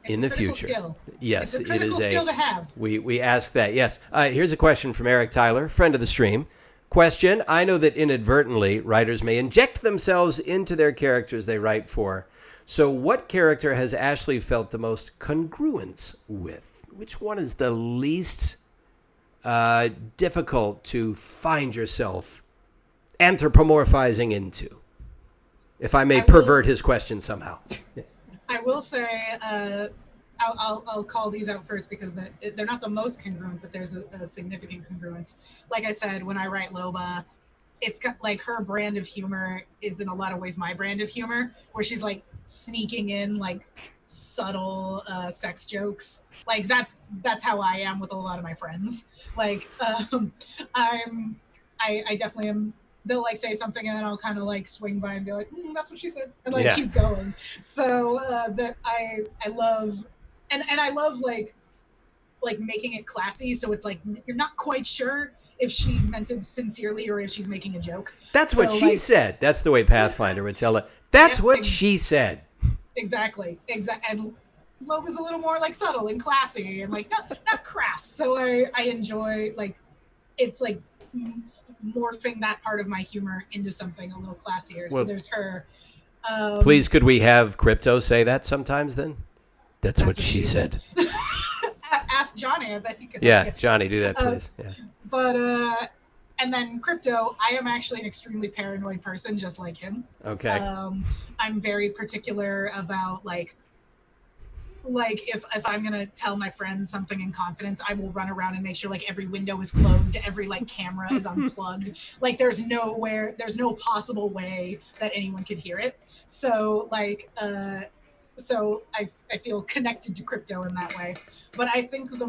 in the future. Skill. Yes, it's a critical skill to have. We ask that, yes. Here's a question from Eric Tyler, friend of the stream. Question, I know that inadvertently writers may inject themselves into their characters they write for. So what character has Ashley felt the most congruence with? Which one is the least difficult to find yourself anthropomorphizing into? If I may pervert his question somehow. I will say, I'll call these out first because they're not the most congruent, but there's a significant congruence. Like I said, when I write Loba, it's got like her brand of humor is in a lot of ways my brand of humor, where she's like sneaking in like subtle sex jokes. Like that's how I am with a lot of my friends. Like I definitely am. They'll like say something and then I'll kind of like swing by and be like, that's what she said, and like keep going. So that I love, and I love like making it classy. So it's like you're not quite sure if she meant it sincerely or if she's making a joke. That's what she said. That's the way Pathfinder would tell it. That's what she said. Exactly. And Loba's a little more like subtle and classy and like not crass. So I enjoy like it's like morphing that part of my humor into something a little classier. So there's her. Please, could we have Crypto say that sometimes then? That's what she said. Ask Johnny. I bet he could. Yeah, Johnny, do that, please. Yeah. But and then Crypto, I am actually an extremely paranoid person, just like him. Okay. I'm very particular about like if I'm gonna tell my friends something in confidence, I will run around and make sure like every window is closed, every like camera is unplugged. Like there's no possible way that anyone could hear it. So like so I feel connected to Crypto in that way. But I think the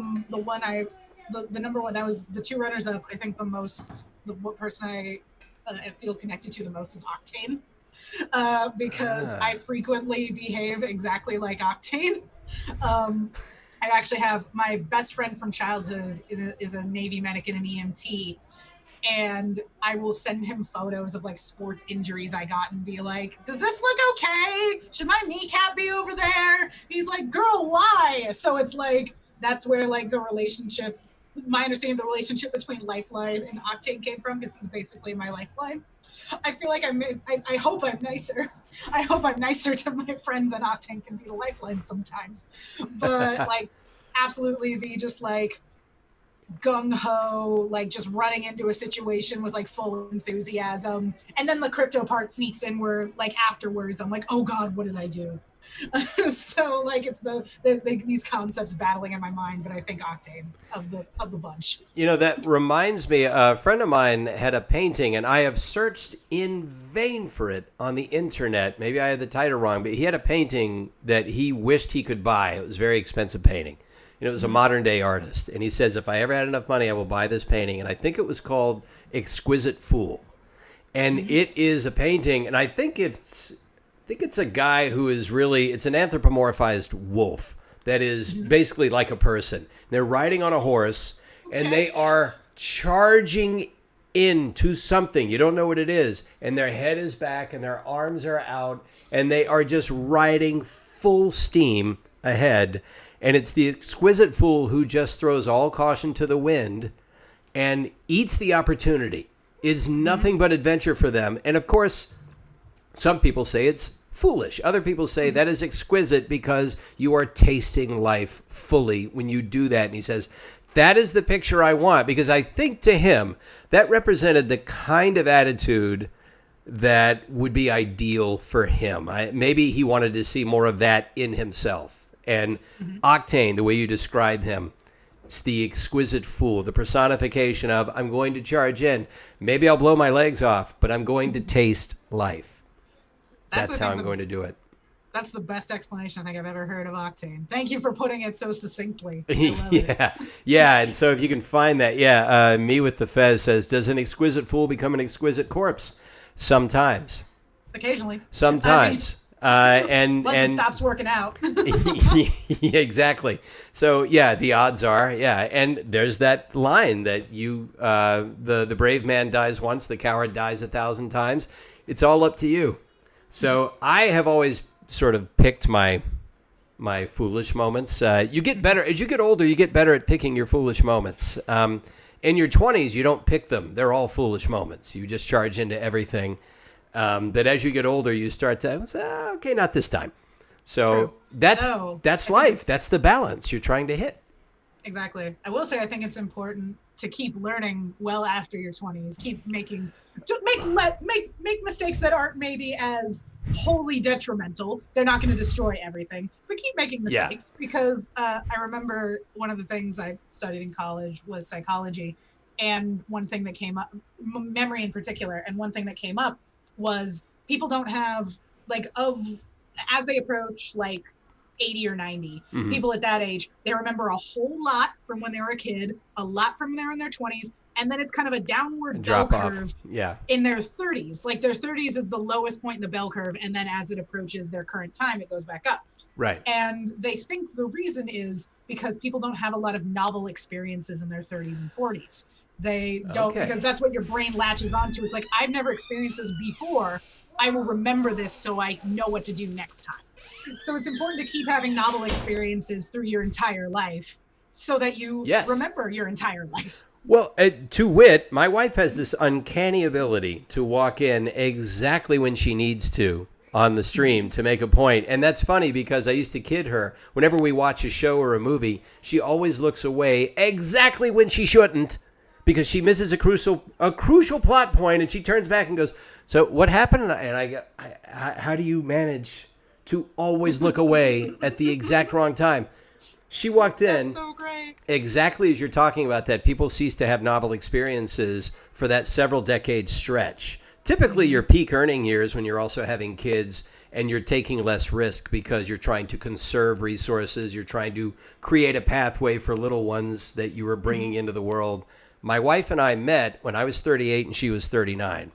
number one, that was the 2 runners up. I think the person I feel connected to the most is Octane, because I frequently behave exactly like Octane. I actually have my best friend from childhood is a Navy medic and an EMT, and I will send him photos of like sports injuries I got and be like, does this look okay? Should my kneecap be over there? He's like, girl, why? So it's like, that's where like my understanding of the relationship between Lifeline and Octane came from, because he's basically my lifeline. I feel like I hope I'm nicer. I hope I'm nicer to my friend than Octane can be the lifeline sometimes. But like, absolutely the just like gung-ho, like just running into a situation with like full enthusiasm. And then the Crypto part sneaks in where like afterwards I'm like, oh God, what did I do? So like it's these concepts battling in my mind, but I think Octane of the bunch. You know, that reminds me, a friend of mine had a painting, and I have searched in vain for it on the internet. Maybe I had the title wrong, but he had a painting that he wished he could buy. It was a very expensive painting. You know, it was a modern day artist, and he says, if I ever had enough money, I will buy this painting. And I think it was called Exquisite Fool. And it is a painting, and I think it's a guy who is really, it's an anthropomorphized wolf that is basically like a person. They're riding on a horse, and they are charging into something. You don't know what it is. And their head is back, and their arms are out, and they are just riding full steam ahead. And it's the exquisite fool who just throws all caution to the wind and eats the opportunity. It's nothing but adventure for them. And of course, some people say it's foolish. Other people say that is exquisite because you are tasting life fully when you do that. And he says, that is the picture I want, because I think to him that represented the kind of attitude that would be ideal for him. Maybe he wanted to see more of that in himself. And Octane, the way you describe him, It's the exquisite fool, the personification of, I'm going to charge in. Maybe I'll blow my legs off, but I'm going to taste life. That's how I'm going to do it. That's the best explanation I think I've ever heard of Octane. Thank you for putting it so succinctly. Yeah. And so if you can find that, Me with the Fez says, does an exquisite fool become an exquisite corpse? Sometimes. Occasionally. Sometimes. Once it stops working out. Yeah, exactly. So the odds are, and there's that line that the brave man dies once, the coward dies 1,000 times. It's all up to you. So I have always sort of picked my foolish moments. You get better as you get older. You get better at picking your foolish moments. In your 20s, you don't pick them; they're all foolish moments. You just charge into everything. But as you get older, you start to say, okay, not this time. So that's life. That's the balance you're trying to hit. Exactly. I will say I think it's important to keep learning well after your 20s. Keep make mistakes that aren't maybe as wholly detrimental. They're not going to destroy everything, but keep making mistakes because I remember one of the things I studied in college was psychology, and one thing that came up, memory in particular, and one thing that came up was people don't have as they approach 80 or 90, people at that age, they remember a whole lot from when they were a kid, a lot from when they were in their 20s, and then it's kind of a downward bell curve in their 30s. Their 30s is the lowest point in the bell curve, and then as it approaches their current time, it goes back up. Right. And they think the reason is because people don't have a lot of novel experiences in their 30s and 40s. They don't, because that's what your brain latches onto. It's I've never experienced this before. I will remember this so I know what to do next time. So it's important to keep having novel experiences through your entire life so that you remember your entire life. Well, to wit, my wife has this uncanny ability to walk in exactly when she needs to on the stream to make a point. And that's funny because I used to kid her. Whenever we watch a show or a movie, she always looks away exactly when she shouldn't, because she misses a crucial plot point, and she turns back and goes, so what happened? And I go, how do you manage to always look away at the exact wrong time? She walked in. That's so great. Exactly as you're talking about that. People cease to have novel experiences for that several decade stretch. Typically your peak earning years when you're also having kids and you're taking less risk because you're trying to conserve resources. You're trying to create a pathway for little ones that you were bringing into the world. My wife and I met when I was 38 and she was 39.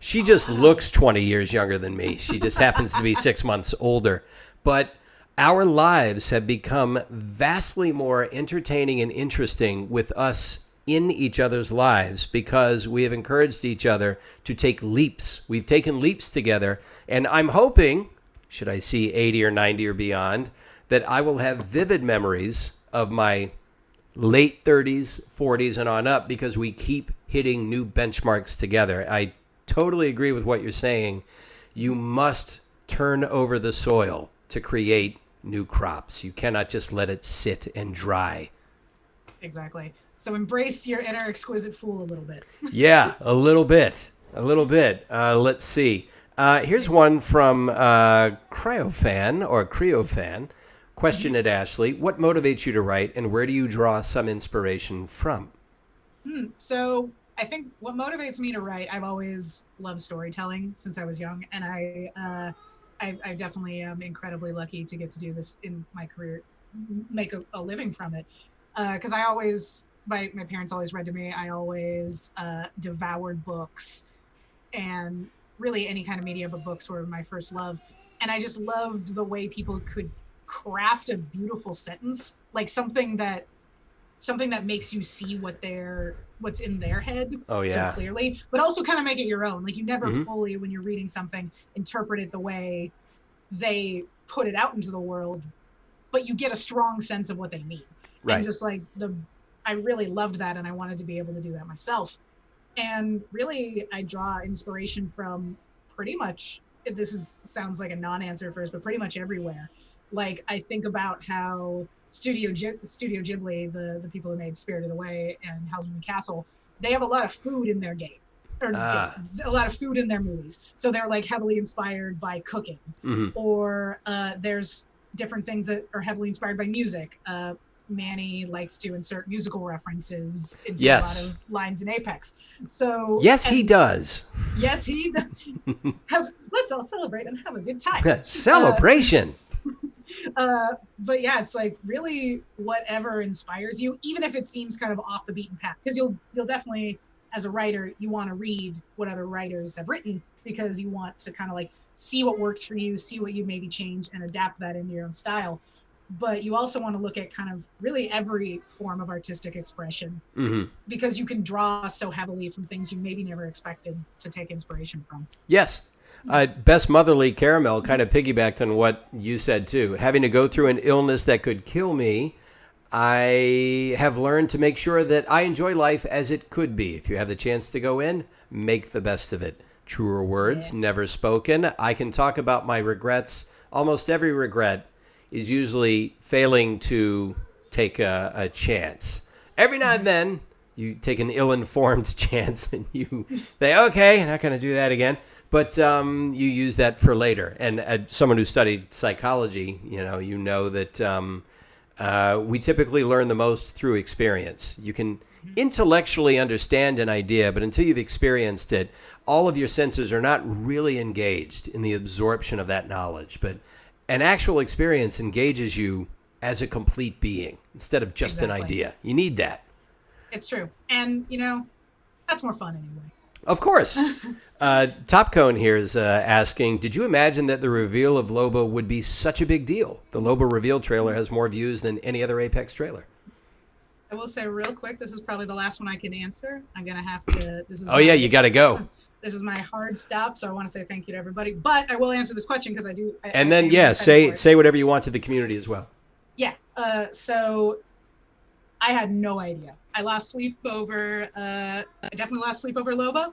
She just looks 20 years younger than me. She just happens to be 6 months older. But our lives have become vastly more entertaining and interesting with us in each other's lives because we have encouraged each other to take leaps. We've taken leaps together. And I'm hoping, should I see 80 or 90 or beyond, that I will have vivid memories of my late 30s, 40s, and on up because we keep hitting new benchmarks together. I totally agree with what you're saying. You must turn over the soil to create new crops. You cannot just let it sit and dry. Exactly. So embrace your inner exquisite fool a little bit. Yeah, a little bit. Let's see. Here's one from Cryofan. Question at Ashley. What motivates you to write, and where do you draw some inspiration from? So I think what motivates me to write, I've always loved storytelling since I was young, and I definitely am incredibly lucky to get to do this in my career, make a living from it. Because I always, my parents always read to me. I always devoured books, and really any kind of media, but books were my first love. And I just loved the way people could craft a beautiful sentence, like something that makes you see what's in their head so clearly, but also kind of make it your own. Like you never fully, when you're reading something, interpret it the way they put it out into the world, but you get a strong sense of what they mean. Right. And just I really loved that, and I wanted to be able to do that myself. And really, I draw inspiration from pretty much, sounds like a non-answer first, but pretty much everywhere. Like I think about how Studio Ghibli, the people who made Spirited Away and Howl's Moving Castle, they have a lot of food in their game, or a lot of food in their movies. So they're heavily inspired by cooking, or there's different things that are heavily inspired by music. Manny likes to insert musical references into a lot Yes. of lines in Apex. So Yes, he does. Yes, he does. Let's all celebrate and have a good time. Celebration. But yeah, it's like really whatever inspires you, even if it seems kind of off the beaten path, because you'll definitely, as a writer, you want to read what other writers have written because you want to kind of like see what works for you, see what you maybe change and adapt that into your own style. But you also want to look at kind of really every form of artistic expression because you can draw so heavily from things you maybe never expected to take inspiration from. Yes. Best Motherly Caramel kind of piggybacked on what you said too. Having to go through an illness that could kill me, I have learned to make sure that I enjoy life as it could be. If you have the chance to go in, make the best of it. Truer words, never spoken. I can talk about my regrets. Almost every regret is usually failing to take a chance. Every now and then, you take an ill-informed chance and you say, okay, I'm not going to do that again. But you use that for later. And as someone who studied psychology, you know that we typically learn the most through experience. You can intellectually understand an idea, but until you've experienced it, all of your senses are not really engaged in the absorption of that knowledge. But an actual experience engages you as a complete being instead of just an idea. You need that. It's true. And, that's more fun anyway. Of course. Top Cone here is asking, did you imagine that the reveal of Loba would be such a big deal? The Loba reveal trailer has more views than any other Apex trailer. I will say real quick, this is probably the last one I can answer. I'm going to have to... You got to go. This is my hard stop, so I want to say thank you to everybody. But I will answer this question because I do... say whatever you want to the community as well. Yeah. So I had no idea. I lost sleep over... I definitely lost sleep over Loba.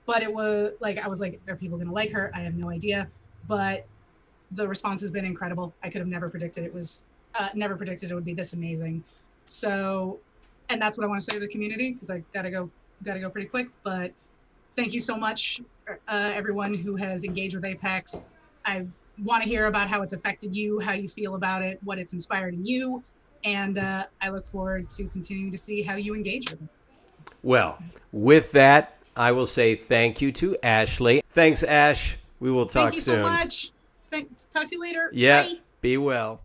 But it was like, I was like, are people going to like her? I have no idea. But the response has been incredible. I could have never predicted it would be this amazing. So, and that's what I want to say to the community because I gotta go pretty quick. But thank you so much, everyone who has engaged with Apex. I want to hear about how it's affected you, how you feel about it, what it's inspired in you. And I look forward to continuing to see how you engage with it. Well, with that, I will say thank you to Ashley. Thanks, Ash. We will talk soon. Thank you so much. Talk to you later. Yeah. Bye. Be well.